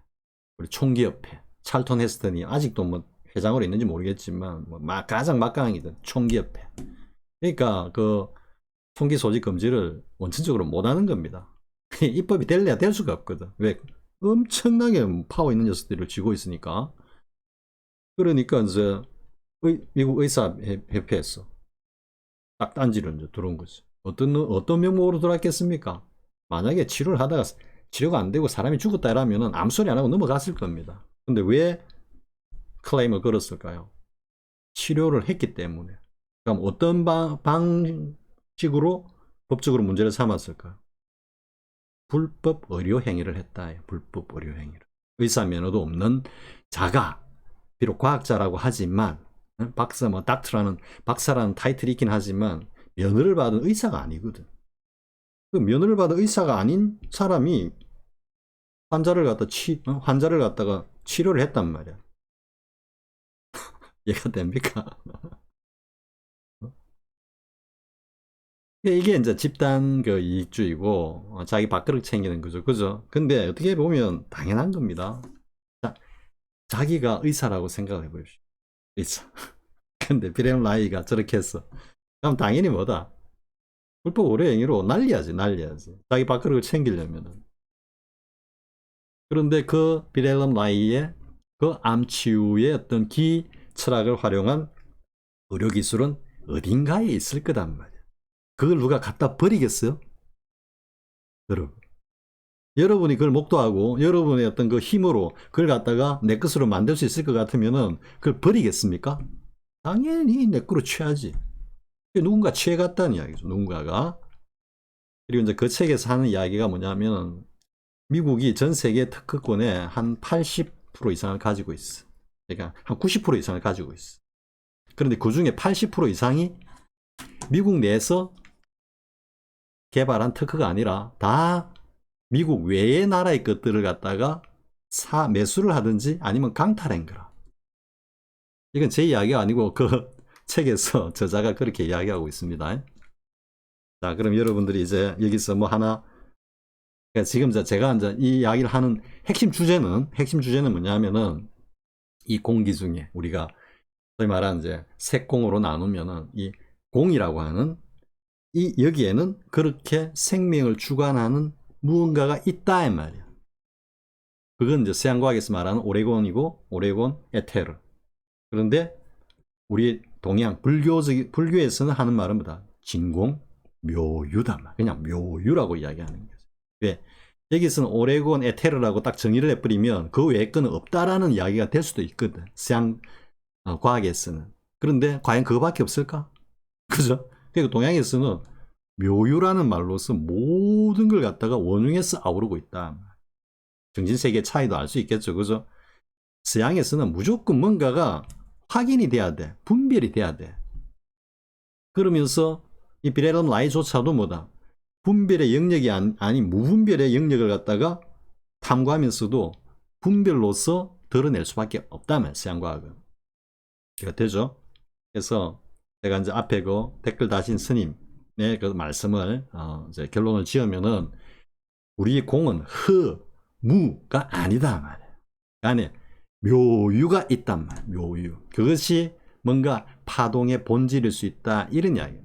우리 총기협회. 찰턴 헤스턴이 아직도 뭐 회장으로 있는지 모르겠지만 뭐 가장 막강하거든. 총기협회. 그러니까 그 총기 소지 금지를 원천적으로 못하는 겁니다. 입법이 될래야 될 수가 없거든. 왜? 엄청나게 파워 있는 녀석들을 쥐고 있으니까. 그러니까 이제 미국 의사협회에서 딱 딴지를 이제 들어온 거지. 어떤 명목으로 들어왔겠습니까? 만약에 치료를 하다가 치료가 안 되고 사람이 죽었다 이러면은 아무 소리 안 하고 넘어갔을 겁니다. 근데 왜 클레임을 걸었을까요? 치료를 했기 때문에. 그럼 어떤 방식으로 법적으로 문제를 삼았을까요? 불법 의료 행위를 했다. 불법 의료 행위를. 의사 면허도 없는 자가 비록 과학자라고 하지만 박사 뭐 닥터라는 박사라는 타이틀이 있긴 하지만 면허를 받은 의사가 아니거든. 그 면허를 받은 의사가 아닌 사람이 환자를 갖다가 치료를 했단 말이야. 이해가 됩니까? 이게 이제 집단 그 이익주의고 자기 밥그릇 챙기는 거죠. 그죠? 근데 어떻게 보면 당연한 겁니다. 자기가 의사라고 생각을 해보십시오. 의사. 근데 비레온 라이가 저렇게 했어. 그럼 당연히 뭐다? 불법 의료 행위로 날려야지. 자기 밥그릇을 챙기려면은. 그런데 그 비렐럼 라이의 그 암치유의 어떤 철학을 활용한 의료기술은 어딘가에 있을 거단 말이야. 그걸 누가 갖다 버리겠어요? 여러분이 그걸 목도하고 여러분의 어떤 그 힘으로 그걸 갖다가 내 것으로 만들 수 있을 것 같으면은 그걸 버리겠습니까? 당연히 내 거로 취하지. 누군가 취해갔다는 이야기죠. 누군가가. 그리고 이제 그 책에서 하는 이야기가 뭐냐면 미국이 전 세계 특허권의 한 80% 이상을 가지고 있어. 그러니까 한 90% 이상을 가지고 있어. 그런데 그 중에 80% 이상이 미국 내에서 개발한 특허가 아니라 다 미국 외의 나라의 것들을 갖다가 매수를 하든지 아니면 강탈한 거라. 이건 제 이야기가 아니고 그 책에서 저자가 그렇게 이야기하고 있습니다. 자, 그럼 여러분들이 이제 여기서 뭐 하나 지금 제가 이제 이 이야기를 하는 핵심 주제는 뭐냐면은 이 공기 중에 우리가 소위 말하는 이제 색공으로 나누면은 이 공이라고 하는 여기에는 그렇게 생명을 주관하는 무언가가 있다 이 말이야. 그건 이제 서양과학에서 말하는 오레곤이고 오레곤 에테르. 그런데 우리 동양 불교에서는 하는 말은 뭐다? 진공 묘유다. 그냥 묘유라고 이야기하는 거죠. 왜? 여기서는 오레곤 에테르라고 딱 정의를 해버리면 그 외의 거는 없다라는 이야기가 될 수도 있거든. 서양 과학에서는. 그런데 과연 그거밖에 없을까? 그죠? 그러니까 동양에서는 묘유라는 말로서 모든 걸 갖다가 원흉해서 아우르고 있다. 정신세계 차이도 알 수 있겠죠. 그죠? 서양에서는 무조건 뭔가가 확인이 돼야 돼. 분별이 돼야 돼. 그러면서 이 비레럼 라이조차도 뭐다? 분별의 영역이 아닌 무분별의 영역을 갖다가 탐구하면서도 분별로서 드러낼 수밖에 없다면 서양과학은. 이해가 되죠? 그래서 제가 이제 앞에 그 댓글 다신 스님의 그 말씀을 이제 결론을 지으면은 우리 공은 무가 아니다 말이에요. 안에 묘유가 있단 말이에요. 묘유. 그것이 뭔가 파동의 본질일 수 있다. 이런 이야기예요.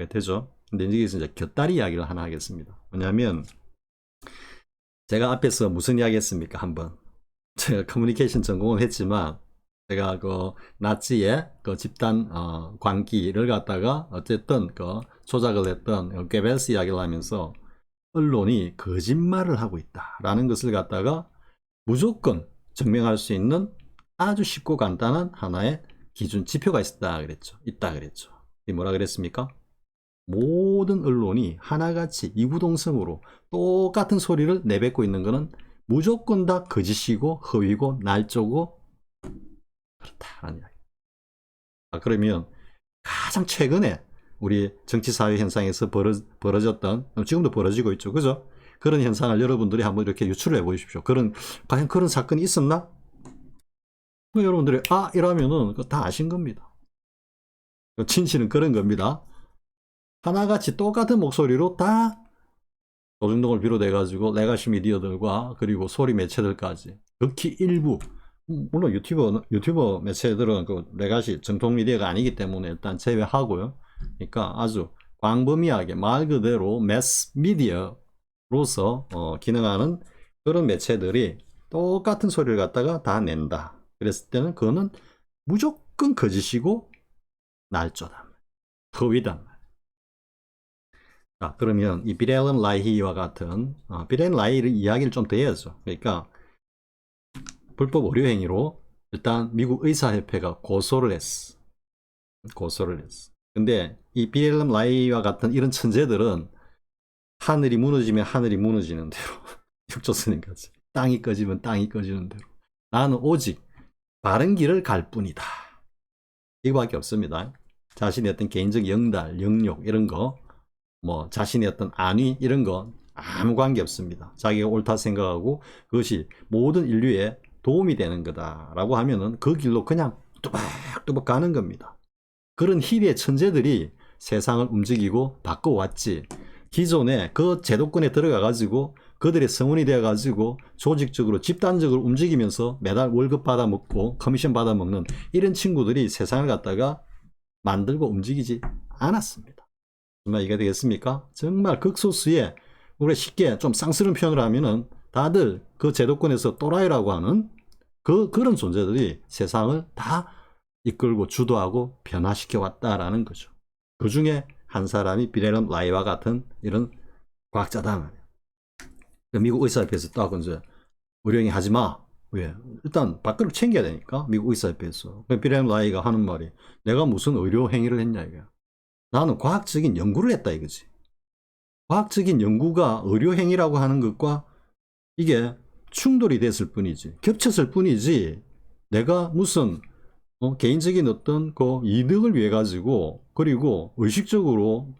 되죠? 근데 여기서 이제 곁다리 이야기를 하나 하겠습니다. 뭐냐면 제가 앞에서 무슨 이야기 했습니까? 한번 제가 커뮤니케이션 전공을 했지만 제가 그 나치의 그 집단 광기를 갖다가 어쨌든 그 조작을 했던 괴벨스 이야기를 하면서 언론이 거짓말을 하고 있다라는 것을 갖다가 무조건 증명할 수 있는 아주 쉽고 간단한 하나의 기준 지표가 있다 그랬죠. 이 뭐라 그랬습니까? 모든 언론이 하나같이 이구동성으로 똑같은 소리를 내뱉고 있는 것은 무조건 다 거짓이고 허위고 날조고 그렇다는 이야기. 그러면 가장 최근에 우리 정치사회 현상에서 벌어졌던, 지금도 벌어지고 있죠. 그죠? 그런 현상을 여러분들이 한번 이렇게 유출을 해 보십시오. 과연 그런 사건이 있었나? 여러분들이, 이러면은 다 아신 겁니다. 진실은 그런 겁니다. 하나같이 똑같은 목소리로 다 조중동을 비롯해가지고 레가시 미디어들과 그리고 소리 매체들까지 극히 일부, 물론 유튜버 매체들은 그 레가시 정통 미디어가 아니기 때문에 일단 제외하고요. 그러니까 아주 광범위하게 말 그대로 매스 미디어로서 기능하는 그런 매체들이 똑같은 소리를 갖다가 다 낸다. 그랬을 때는 그거는 무조건 거짓이고 날조다. 허위다. 그러면 이 비렐런 라이히와 같은 비렐런 라이히 이야기를 좀 더 해야죠. 그러니까 불법 의료 행위로 일단 미국 의사협회가 고소를 했어. 근데 이 비렐런 라이히와 같은 이런 천재들은 하늘이 무너지면 하늘이 무너지는 대로 육조스님같이 땅이 꺼지면 땅이 꺼지는 대로 나는 오직 바른 길을 갈 뿐이다. 이거밖에 없습니다. 자신의 어떤 개인적 영달, 영욕 이런 거, 뭐 자신의 어떤 안위 이런 거 아무 관계 없습니다. 자기가 옳다 생각하고 그것이 모든 인류에 도움이 되는 거다라고 하면은 그 길로 그냥 뚜벅뚜벅 가는 겁니다. 그런 희대의 천재들이 세상을 움직이고 바꿔왔지. 기존에 그 제도권에 들어가 가지고 그들의 성원이 되어 가지고 조직적으로 집단적으로 움직이면서 매달 월급 받아 먹고 커미션 받아 먹는 이런 친구들이 세상을 갖다가 만들고 움직이지 않았습니다. 정말 이해가 되겠습니까? 정말 극소수의, 우리 쉽게 좀 쌍스러운 표현을 하면은 다들 그 제도권에서 또라이라고 하는 그런 존재들이 세상을 다 이끌고 주도하고 변화시켜 왔다라는 거죠. 그 중에 한 사람이 비렐런 라이와 같은 이런 과학자다 말이에요. 미국 의사협회에서 딱 이제 의료행위 하지 마. 왜? 일단 밥그릇 챙겨야 되니까 미국 의사협회에서. 비렐런 라이가 하는 말이 내가 무슨 의료행위를 했냐 이게. 나는 과학적인 연구를 했다 이거지. 과학적인 연구가 의료행위라고 하는 것과 이게 충돌이 됐을 뿐이지, 겹쳤을 뿐이지, 내가 무슨 개인적인 어떤 그 이득을 위해 가지고 그리고 의식적으로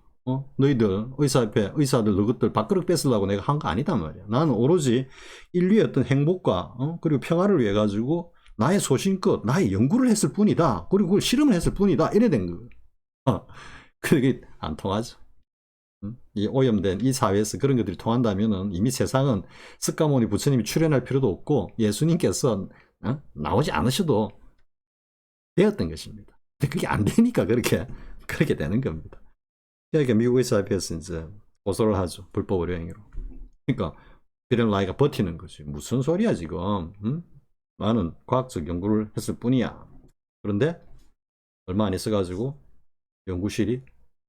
너희들 의사협회 의사들 너희들 밥그릇 뺏으려고 내가 한 거 아니단 말이야. 나는 오로지 인류의 어떤 행복과 그리고 평화를 위해 가지고 나의 소신껏 나의 연구를 했을 뿐이다. 그리고 그걸 실험을 했을 뿐이다. 이래 된 거예요. 그게 안 통하죠. 이 오염된 이 사회에서 그런 것들이 통한다면은 이미 세상은 석가모니 부처님이 출현할 필요도 없고 예수님께서 나오지 않으셔도 되었던 것입니다. 근데 그게 안 되니까 그렇게 되는 겁니다. 그러니까 미국 의사협회에서 이제 고소를 하죠. 불법 의료행위로. 그러니까 비렐런 라이가 버티는 거지. 무슨 소리야 지금? 나는 과학적 연구를 했을 뿐이야. 그런데 얼마 안 있어가지고 연구실이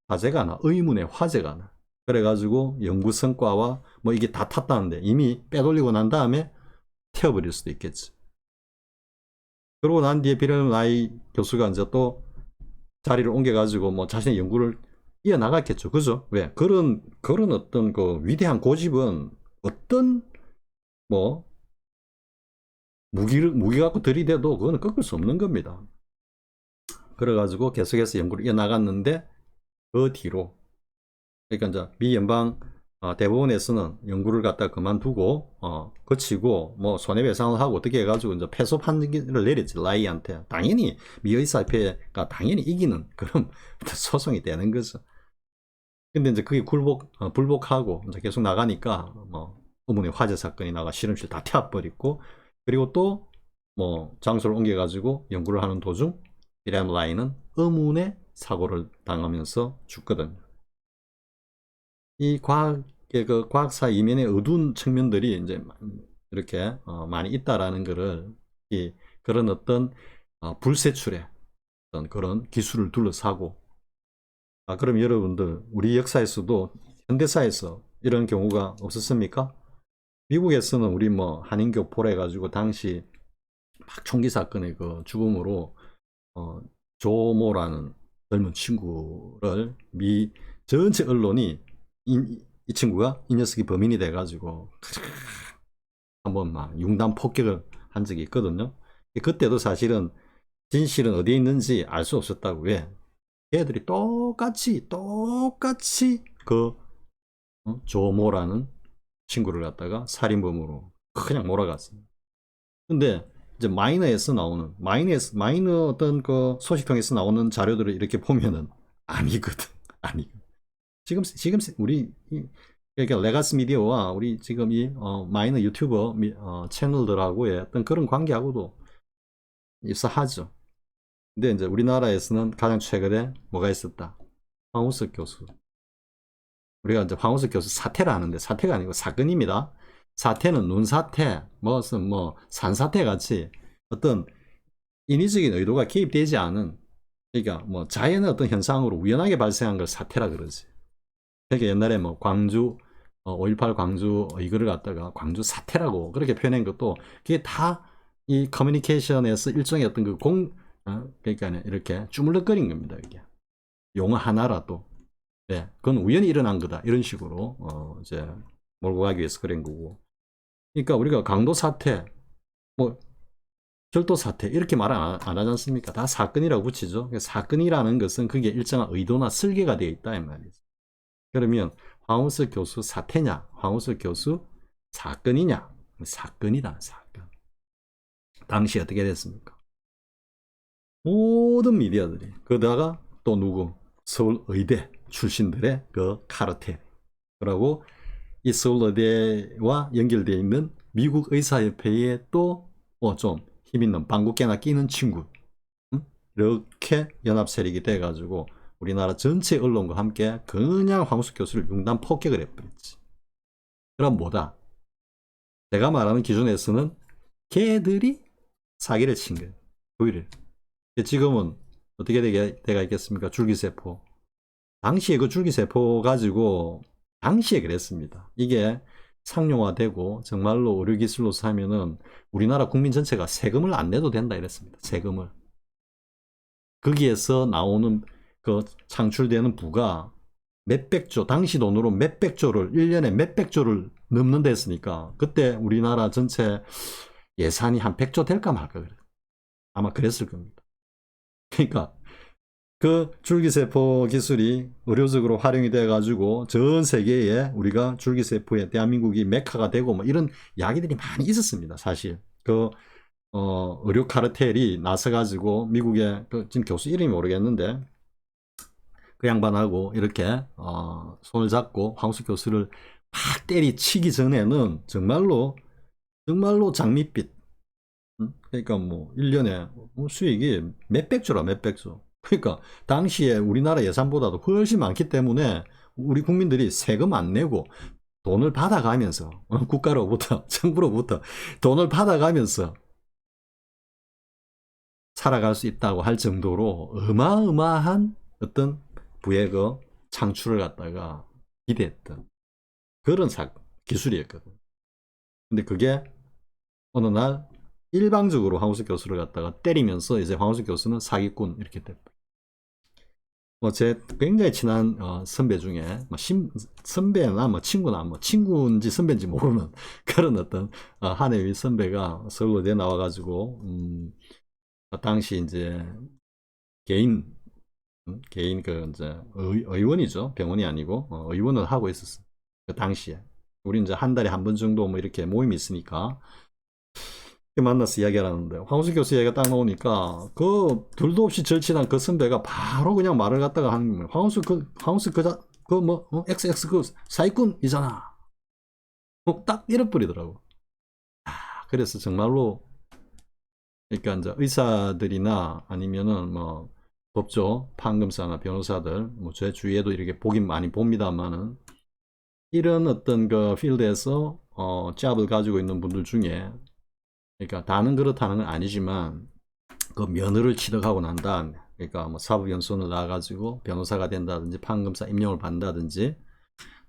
화재가 나, 의문의 화재가 나. 그래가지고 연구 성과와 뭐 이게 다 탔다는데 이미 빼돌리고 난 다음에 태워버릴 수도 있겠지. 그러고 난 뒤에 비렐런 라이 교수가 이제 또 자리를 옮겨가지고 뭐 자신의 연구를 이어나갔겠죠. 그죠? 왜? 그런 어떤 그 위대한 고집은 어떤 뭐 무기 갖고 들이대도 그거는 꺾을 수 없는 겁니다. 그래가지고 계속해서 연구를 이어나갔는데 그 뒤로, 그러니까 이제 미 연방 대법원에서는 연구를 갖다 그만두고 거치고 뭐 손해배상을 하고 어떻게 해가지고 이제 패소 판결을 내렸지. 라이한테. 당연히 미 의사협회가 당연히 이기는 그런 소송이 되는 거죠. 근데 이제 그게 불복하고 이제 계속 나가니까 뭐 의문의 화재 사건이 나가 실험실 다 태워버리고, 그리고 또 뭐 장소를 옮겨가지고 연구를 하는 도중 비렐런 라이는 의문의 사고를 당하면서 죽거든요. 이 과학의 그 과학사 이면의 어두운 측면들이 이제 이렇게 많이 있다라는 거를, 그런 어떤 불세출의 어떤 그런 기술을 둘러싸고, 그럼 여러분들 우리 역사에서도 현대사에서 이런 경우가 없었습니까? 미국에서는 우리 뭐 한인교 포로 해가지고 당시 막 총기 사건의 그 죽음으로 조모라는 젊은 친구를 미 전체 언론이 이 친구가 이 녀석이 범인이 돼가지고 한번 막 융단 폭격을 한 적이 있거든요. 그때도 사실은 진실은 어디에 있는지 알 수 없었다고. 왜? 걔들이 똑같이 그 조모라는 친구를 갖다가 살인범으로 그냥 몰아갔습니다. 근데 이제 마이너에서 나오는 마이너 어떤 그 소식통에서 나오는 자료들을 이렇게 보면은 아니거든. 아니거든. 지금 우리 그러니까 레가스 미디어와 우리 지금 이 마이너 유튜버 채널들하고의 어떤 그런 관계하고도 유사하죠. 근데 이제 우리나라에서는 가장 최근에 뭐가 있었다? 황우석 교수. 우리가 이제 황우석 교수 사태를 하는데 사태가 아니고 사건입니다. 사태는 눈사태, 무슨 뭐 산사태 같이 어떤 인위적인 의도가 개입되지 않은, 그러니까 뭐 자연의 어떤 현상으로 우연하게 발생한 걸 사태라 그러지. 그러니까 옛날에 뭐 광주 5.18 광주 이거를 갖다가 광주 사태라고 그렇게 표현한 것도 그게 다 이 커뮤니케이션에서 일종의 어떤 그러니까 이렇게 주물럭거린 겁니다. 이게 용어 하나라도. 네, 그건 우연히 일어난 거다. 이런 식으로 이제 몰고 가기 위해서 그런 거고. 그러니까 우리가 강도 사태, 뭐 절도 사태 이렇게 말 안 하지 않습니까? 다 사건이라고 붙이죠. 사건이라는 것은 그게 일정한 의도나 설계가 되어 있다 이 말이죠. 그러면 황우석 교수 사태냐, 황우석 교수 사건이냐? 사건이다, 사건. 당시 어떻게 됐습니까? 모든 미디어들이 그러다가 또 누구? 서울 의대 출신들의 그 카르텔. 그리고 이 서울의대와 연결되어 있는 미국 의사협회에 또 좀 힘있는 방귀깨나 끼는 친구, 이렇게 연합 세력이 돼가지고 우리나라 전체 언론과 함께 그냥 황우석 교수를 융단 폭격을 해버렸지. 그럼 뭐다? 내가 말하는 기준에서는 걔들이 사기를 친 거예요. 오히려 지금은 어떻게 돼가 있겠습니까? 줄기세포. 당시에 그 줄기세포 가지고 당시에 그랬습니다. 이게 상용화되고 정말로 의료기술로서 하면은 우리나라 국민 전체가 세금을 안 내도 된다 이랬습니다. 세금을. 거기에서 나오는 그 창출되는 부가 몇백조, 당시 돈으로 몇백조를, 1년에 몇백조를 넘는다 했으니까 그때 우리나라 전체 예산이 한 100조 될까 말까 그래요. 아마 그랬을 겁니다. 그러니까 그 줄기세포 기술이 의료적으로 활용이 돼 가지고 전 세계에 우리가 줄기세포에 대한민국이 메카가 되고 뭐 이런 이야기들이 많이 있었습니다. 사실 그 의료 카르텔이 나서 가지고 미국의 지금 교수 이름이 모르겠는데 그 양반하고 이렇게 손을 잡고 황우석 교수를 막 때리치기 전에는 정말로 장밋빛, 그러니까 뭐 1년에 수익이 몇백조라 몇백조. 그러니까 당시에 우리나라 예산보다도 훨씬 많기 때문에 우리 국민들이 세금 안 내고 돈을 받아가면서 국가로부터 정부로부터 돈을 받아가면서 살아갈 수 있다고 할 정도로 어마어마한 어떤 부의 그 창출을 갖다가 기대했던 그런 기술이었거든. 근데 그게 어느 날 일방적으로 황우석 교수를 갖다가 때리면서 이제 황우석 교수는 사기꾼 이렇게 됐다. 제 굉장히 친한 선배 중에 선배나 뭐 친구나 뭐 친구인지 선배인지 모르는 그런 어떤 한해위 선배가 서울대 나와가지고 당시 이제 개인 그 이제 의원이죠. 병원이 아니고 의원을 하고 있었어. 그 당시에 우리 이제 한 달에 한 번 정도 뭐 이렇게 모임이 있으니까 만나서 이야기를 하는데 황우석 교수 얘기가 딱 나오니까 그 둘도 없이 절친한 그 선배가 바로 그냥 말을 갖다가 하는 거예요. 황우석 그뭐 XX 그 사기꾼이잖아. 딱 잃어버리더라고. 그래서 정말로 그러니까 이제 의사들이나 아니면은 뭐 법조 판검사나 변호사들 뭐 제 주위에도 이렇게 보긴 많이 봅니다만은 이런 어떤 그 필드에서 잡을 가지고 있는 분들 중에 그러니까 다는 그렇다는 건 아니지만 그 면허를 취득하고 난 다음에 그러니까 뭐 사법연수원을 나와가지고 변호사가 된다든지 판검사 임용을 받는다든지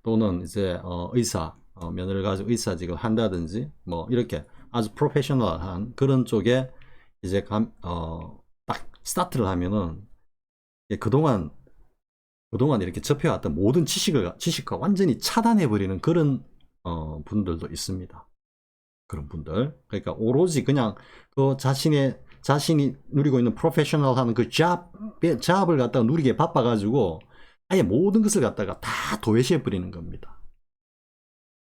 또는 이제 의사 면허를 가지고 의사직을 한다든지 뭐 이렇게 아주 프로페셔널한 그런 쪽에 이제 딱 스타트를 하면은 그동안 이렇게 접해왔던 모든 지식과 완전히 차단해버리는 그런 분들도 있습니다. 그런 분들. 그러니까 오로지 그냥 그 자신이 누리고 있는 프로페셔널 하는 그 잡을 갖다가 누리기에 바빠가지고 아예 모든 것을 갖다가 다 도외시해 버리는 겁니다.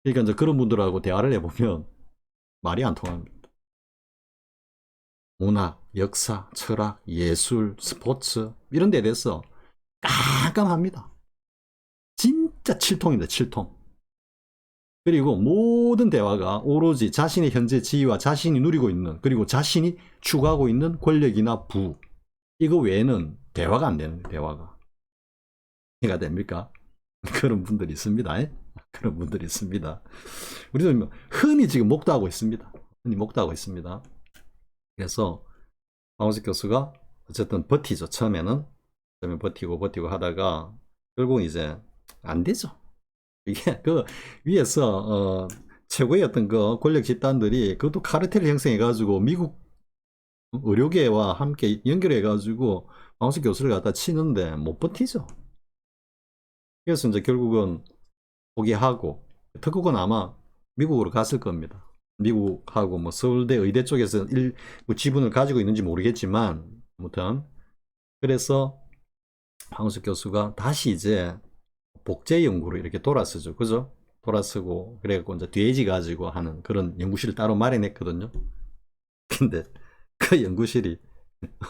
그러니까 이제 그런 분들하고 대화를 해보면 말이 안 통합니다. 문학, 역사, 철학, 예술, 스포츠 이런 데에 대해서 깜깜합니다. 진짜 칠통입니다. 칠통. 그리고 모든 대화가 오로지 자신의 현재 지위와 자신이 누리고 있는 그리고 자신이 추구하고 있는 권력이나 부 이거 외에는 대화가 안 되는 거예요. 대화가. 이해가 됩니까? 그런 분들이 있습니다. 그런 분들이 있습니다. 우리도 흔히 지금 목도하고 있습니다. 흔히 목도하고 있습니다. 그래서 황우석 교수가 어쨌든 버티죠. 처음에는 버티고 하다가 결국은 이제 안 되죠. 이게 그 위에서 최고의 어떤 그 권력 집단들이 그것도 카르텔을 형성해 가지고 미국 의료계와 함께 연결해 가지고 황우석 교수를 갖다 치는데 못 버티죠. 그래서 이제 결국은 포기하고 특허는 아마 미국으로 갔을 겁니다. 미국하고 뭐 서울대 의대 쪽에서 뭐 지분을 가지고 있는지 모르겠지만 아무튼 그래서 황우석 교수가 다시 이제 복제 연구로 이렇게 돌아서죠. 그죠? 돌아서고 그래갖고 이제 돼지 가지고 하는 그런 연구실을 따로 마련했거든요. 근데 그 연구실이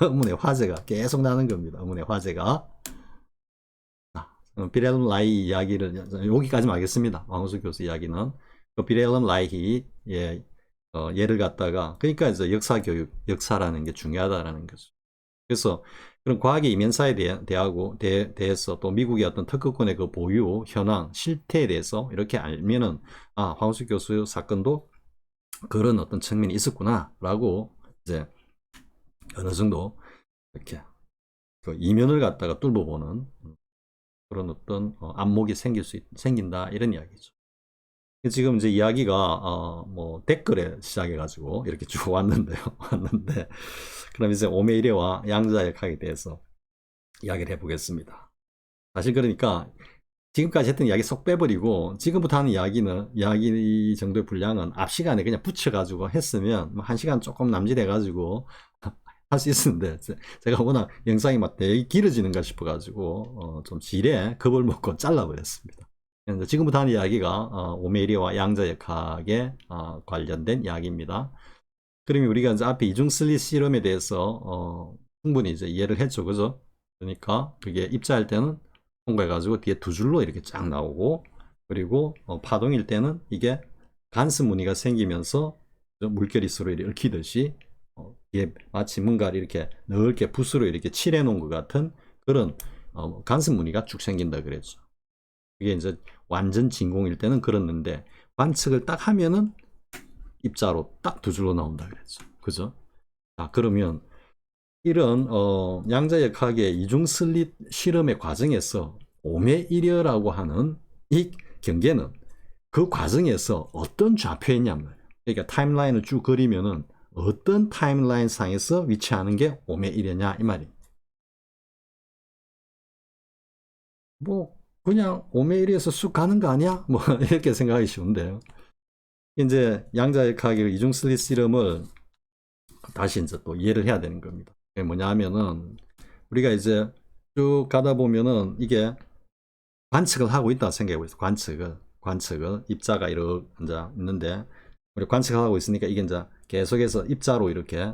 의문의 화재가 계속 나는 겁니다. 의문의 화재가. 비렐름 라이 이야기를 여기까지만 하겠습니다. 황우석 교수 이야기는 그 비렐름 라이히 예를 갖다가 그러니까 이제 역사 교육, 역사라는 게 중요하다라는 거죠. 그래서 그런 과학의 이면사에 대해서 또 미국의 어떤 특허권의 그 보유 현황 실태에 대해서 이렇게 알면은 황우석 교수 사건도 그런 어떤 측면이 있었구나라고 이제 어느 정도 이렇게 그 이면을 갖다가 뚫어보는 그런 어떤 안목이 생긴다 이런 이야기죠. 지금 이제 이야기가 뭐 댓글에 시작해가지고 이렇게 쭉 왔는데요. 왔는데 그럼 이제 오메이레와 양자역학에 대해서 이야기를 해보겠습니다. 사실 그러니까 지금까지 했던 이야기 쏙 빼버리고 지금부터 하는 이야기 정도의 분량은 앞 시간에 그냥 붙여가지고 했으면 뭐 1시간 조금 남짓해가지고 할 수 있었는데 제가 워낙 영상이 막 되게 길어지는가 싶어가지고 좀 지레 겁을 먹고 잘라버렸습니다. 지금부터 하는 이야기가 오메이리와 양자역학에 관련된 이야기입니다. 그러면 우리가 이제 앞에 이중슬릿 실험에 대해서 충분히 이제 이해를 했죠, 그죠? 그러니까 그게 입자할 때는 통과해가지고 뒤에 두 줄로 이렇게 쫙 나오고 그리고 파동일 때는 이게 간스 무늬가 생기면서 물결이 서로 이렇게 얽히듯이 뒤에 마치 뭔가를 이렇게 넓게 붓으로 이렇게 칠해 놓은 것 같은 그런 간스 무늬가 쭉 생긴다 그랬죠. 이게 이제 완전 진공일 때는 그렇는데 관측을 딱 하면은 입자로 딱 두 줄로 나온다 그랬죠. 그죠? 자, 그러면 이런 양자역학의 이중슬릿 실험의 과정에서 오메이려라고 하는 이 경계는 그 과정에서 어떤 좌표였냐면 그러니까 타임라인을 쭉 그리면은 어떤 타임라인 상에서 위치하는 게 오메이려냐 이 말입니다. 뭐 그냥 오메이려에서 쑥 가는 거 아니야? 뭐 이렇게 생각하기 쉬운데요. 이제 양자역학의 이중슬릿 실험을 다시 이제 또 이해를 해야 되는 겁니다. 그게 뭐냐 하면은 우리가 이제 쭉 가다 보면은 이게 관측을 하고 있다 생각해 보세요. 관측을 입자가 이렇게 이제 있는데 우리 관측을 하고 있으니까 이게 이제 계속해서 입자로 이렇게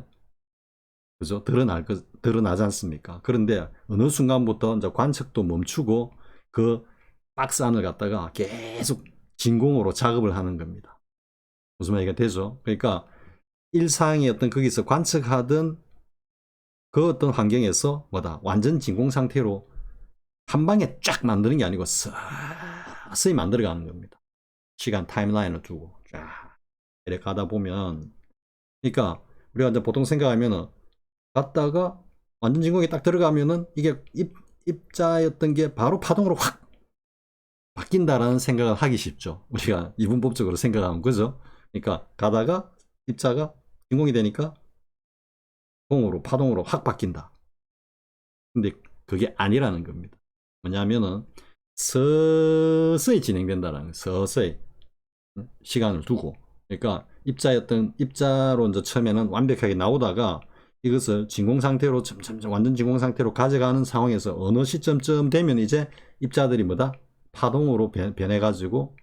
그죠? 드러나지 않습니까? 그런데 어느 순간부터 이제 관측도 멈추고 그 박스 안을 갖다가 계속 진공으로 작업을 하는 겁니다. 무슨 말이가 되죠? 그러니까 일상의 어떤 거기서 관측하던 그 어떤 환경에서 완전 진공 상태로 한 방에 쫙 만드는 게 아니고 서서히 만들어가는 겁니다. 시간 타임라인을 두고 쫙 이렇게 가다 보면 그러니까 우리가 이제 보통 생각하면은 갔다가 완전 진공에 딱 들어가면은 이게 입자였던 게 바로 파동으로 확 바뀐다라는 생각을 하기 쉽죠. 우리가 이분법적으로 생각하면 그죠? 그러니까 가다가 입자가 진공이 되니까 공으로 파동으로 확 바뀐다. 근데 그게 아니라는 겁니다. 뭐냐면은 서서히 진행된다는 거예요. 서서히 시간을 두고 그러니까 입자로 이제 처음에는 완벽하게 나오다가 이것을 진공 상태로 점점 완전 진공 상태로 가져가는 상황에서 어느 시점쯤 되면 이제 입자들이 뭐다? 파동으로 변해 가지고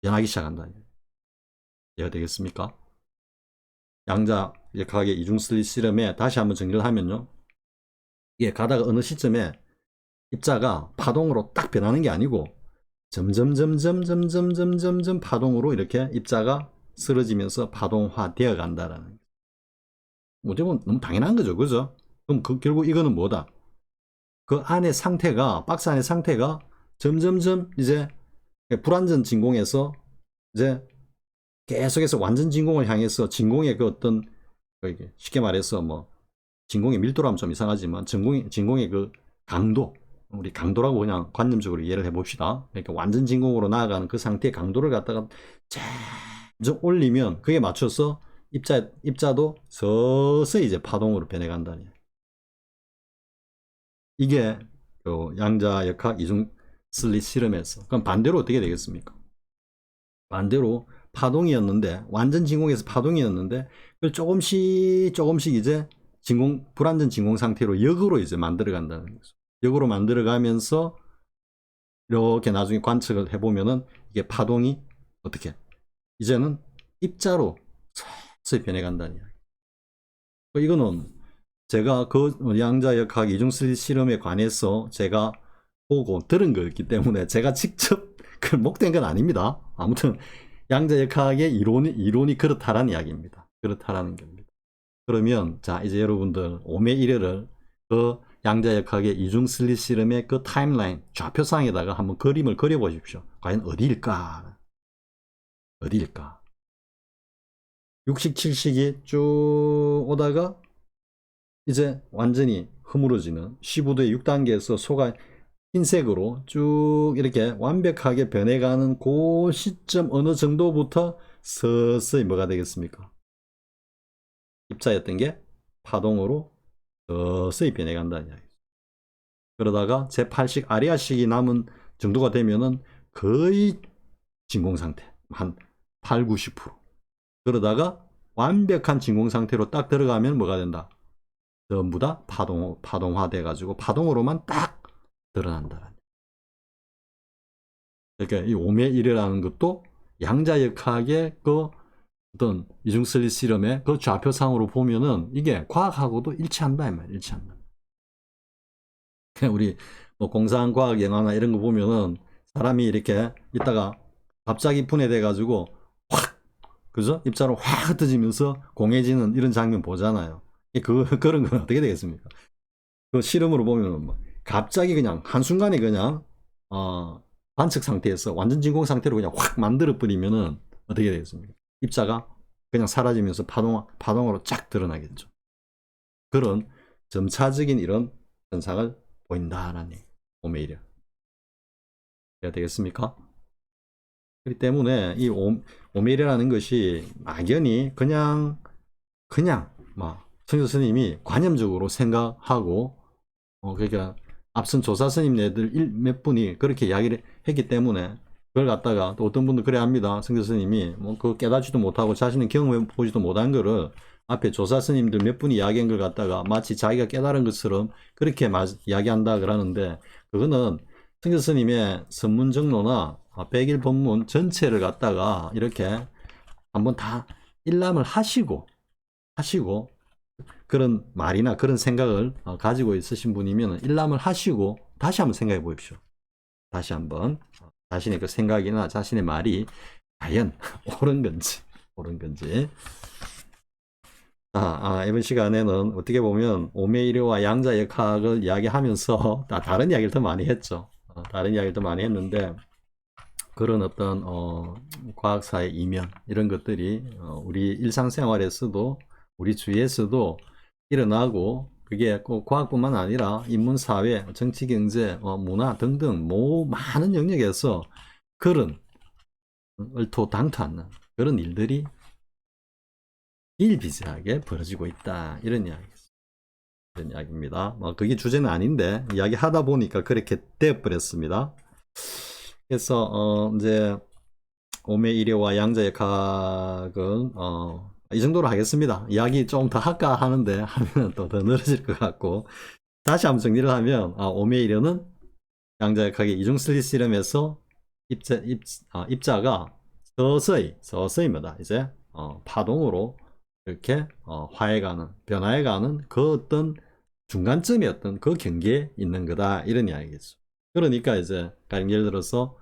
변하기 시작한다. 이해가 되겠습니까? 양자 역학의 이중슬릿 실험에 다시 한번 정리를 하면요. 이게 가다가 어느 시점에 입자가 파동으로 딱 변하는 게 아니고 점점 파동으로 이렇게 입자가 쓰러지면서 파동화 되어 간다라는, 어떻게 보면 너무 당연한 거죠. 그죠? 그럼 결국 이거는 뭐다? 그 안에 상태가, 박스 안의 상태가 점점점 이제 불완전 진공에서 이제 계속해서 완전 진공을 향해서 진공의 그 어떤, 쉽게 말해서 뭐 진공의 밀도라면 좀 이상하지만 진공의 그 강도, 우리 강도라고 그냥 관념적으로 이해를 해봅시다. 그러니까 완전 진공으로 나아가는 그 상태의 강도를 갖다가 점점 올리면 그게 맞춰서 입자도 서서히 이제 파동으로 변해간다니. 이게 양자 역학 이중 슬릿 실험에서. 그럼 반대로 어떻게 되겠습니까? 반대로 파동이었는데, 완전 진공에서 파동이었는데 그걸 조금씩 이제 불완전 진공 상태로 역으로 이제 만들어 간다는 거죠. 역으로 만들어 가면서 이렇게 나중에 관측을 해보면은 이게 파동이 어떻게 이제는 입자로 서서히 변해 간다는 이야기. 이거는 제가 그 양자 역학 이중 슬릿 실험에 관해서 제가 보고 들은 거였기 때문에 제가 직접 그 목된 건 아닙니다. 아무튼 양자 역학의 이론이 그렇다라는 이야기입니다. 그렇다라는 겁니다. 그러면 자, 이제 여러분들 오메 1회를 그 양자 역학의 이중 슬릿 실험의 그 타임라인 좌표상에다가 한번 그림을 그려 보십시오. 과연 어디일까? 6식 7식이 쭉 오다가 이제 완전히 흐물어지는 15도의 6단계에서 소가 흰색으로 쭉 이렇게 완벽하게 변해가는 그 시점 어느 정도부터 서서히 뭐가 되겠습니까? 입자였던 게 파동으로 서서히 변해간다는 이야기. 그러다가 제8식 아리아식이 남은 정도가 되면은 거의 진공 상태 한 8, 90%. 그러다가 완벽한 진공 상태로 딱 들어가면 뭐가 된다? 전부 다 파동화 돼가지고 파동으로만 딱 드러난다. 그러니까 이 오메 1이라는 것도 양자 역학의 그 어떤 이중 슬릿 실험의 그 좌표상으로 보면은 이게 과학하고도 일치한다 이 말이야. 일치한다. 우리 뭐 공상과학 영화나 이런 거 보면은 사람이 이렇게 있다가 갑자기 분해돼 가지고 확, 그죠? 입자로 확 흩어지면서 공해지는 이런 장면 보잖아요. 그런 건 어떻게 되겠습니까? 그 실험으로 보면 뭐 갑자기 그냥 한순간에 그냥 관측 상태에서 완전 진공 상태로 그냥 확 만들어 버리면은 어떻게 되겠습니까? 입자가 그냥 사라지면서 파동으로 쫙 드러나겠죠. 그런 점차적인 이런 현상을 보인다라는 얘기. 오메이려. 이해가 되겠습니까? 그렇기 때문에 이 오메이려라는 것이 막연히 그냥 막 성교 스님이 관념적으로 생각하고 그러니까 앞선 조사 스님네들 몇 분이 그렇게 이야기를 했기 때문에 그걸 갖다가 또 어떤 분들 그래 합니다. 성교 스님이 뭐 그 깨닫지도 못하고 자신은 경험해 보지도 못한 거를 앞에 조사 스님들 몇 분이 이야기한 걸 갖다가 마치 자기가 깨달은 것처럼 그렇게 이야기한다 그러는데, 그거는 성교 스님의 선문정로나 백일 법문 전체를 갖다가 이렇게 한번 다 일람을 하시고 그런 말이나 그런 생각을 가지고 있으신 분이면 일람을 하시고 다시 한번 생각해 보십시오. 다시 한번 자신의 그 생각이나 자신의 말이 과연 옳은 건지. 이번 시간에는 어떻게 보면 오메이르와 양자 역학을 이야기하면서 다른 이야기를 더 많이 했죠. 다른 이야기를 더 많이 했는데 그런 어떤 과학사의 이면 이런 것들이 우리 일상생활에서도 우리 주위에서도 일어나고, 그게 꼭 과학뿐만 아니라 인문사회, 정치경제, 문화 등등 많은 영역에서 그런 얼토당토않는 그런 일들이 일비재하게 벌어지고 있다. 이런 이야기입니다. 그게 주제는 아닌데 이야기하다 보니까 그렇게 되어버렸습니다. 그래서 이제 오메이려와 양자역학은 이 정도로 하겠습니다. 이야기 좀 더 할까 하는데 하면 또 더 늘어질 것 같고, 다시 한번 정리를 하면 오메이려는 양자역학의 이중슬리시름에서 입자가 서서히입니다. 이제 파동으로 이렇게 화해가는, 변화해가는 그 어떤 중간점이 어떤 그 경계에 있는 거다, 이런 이야기겠죠. 그러니까 이제 가령 예를 들어서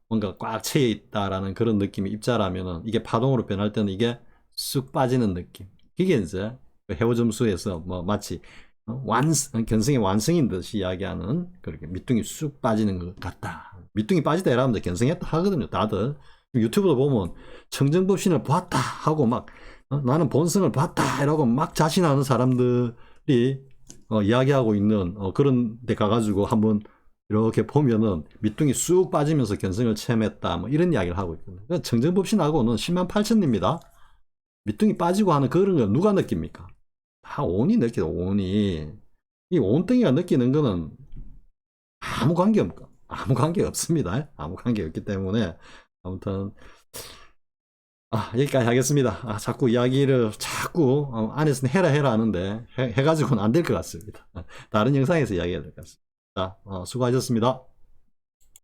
뭔가 꽉 채여 있다라는 그런 느낌의 입자라면은 이게 파동으로 변할 때는 이게 쑥 빠지는 느낌. 이게 이제 해오점수에서 뭐 마치 견성의 완성인 듯이 이야기하는, 그렇게 밑둥이 쑥 빠지는 것 같다. 밑둥이 빠지다 이러면 견성했다 하거든요, 다들. 유튜브도 보면 청정법신을 봤다 하고 막 나는 본성을 봤다 이러고 막 자신하는 사람들이 이야기하고 있는 그런 데 가가지고 한번 이렇게 보면은 밑둥이 쑥 빠지면서 견성을 체험했다, 뭐 이런 이야기를 하고 있거든요. 청정법신하고는 108,000입니다. 밑둥이 빠지고 하는 그런 걸 누가 느낍니까? 다 온이 느끼죠, 온이. 이 온덩이가 느끼는 거는 아무 관계 없습니다. 아무 관계 없기 때문에. 아무튼 여기까지 하겠습니다. 자꾸 이야기를 자꾸 안에서는 해라 하는데 해가지고는 안 될 것 같습니다. 다른 영상에서 이야기해야 될 것 같습니다. 자, 수고하셨습니다.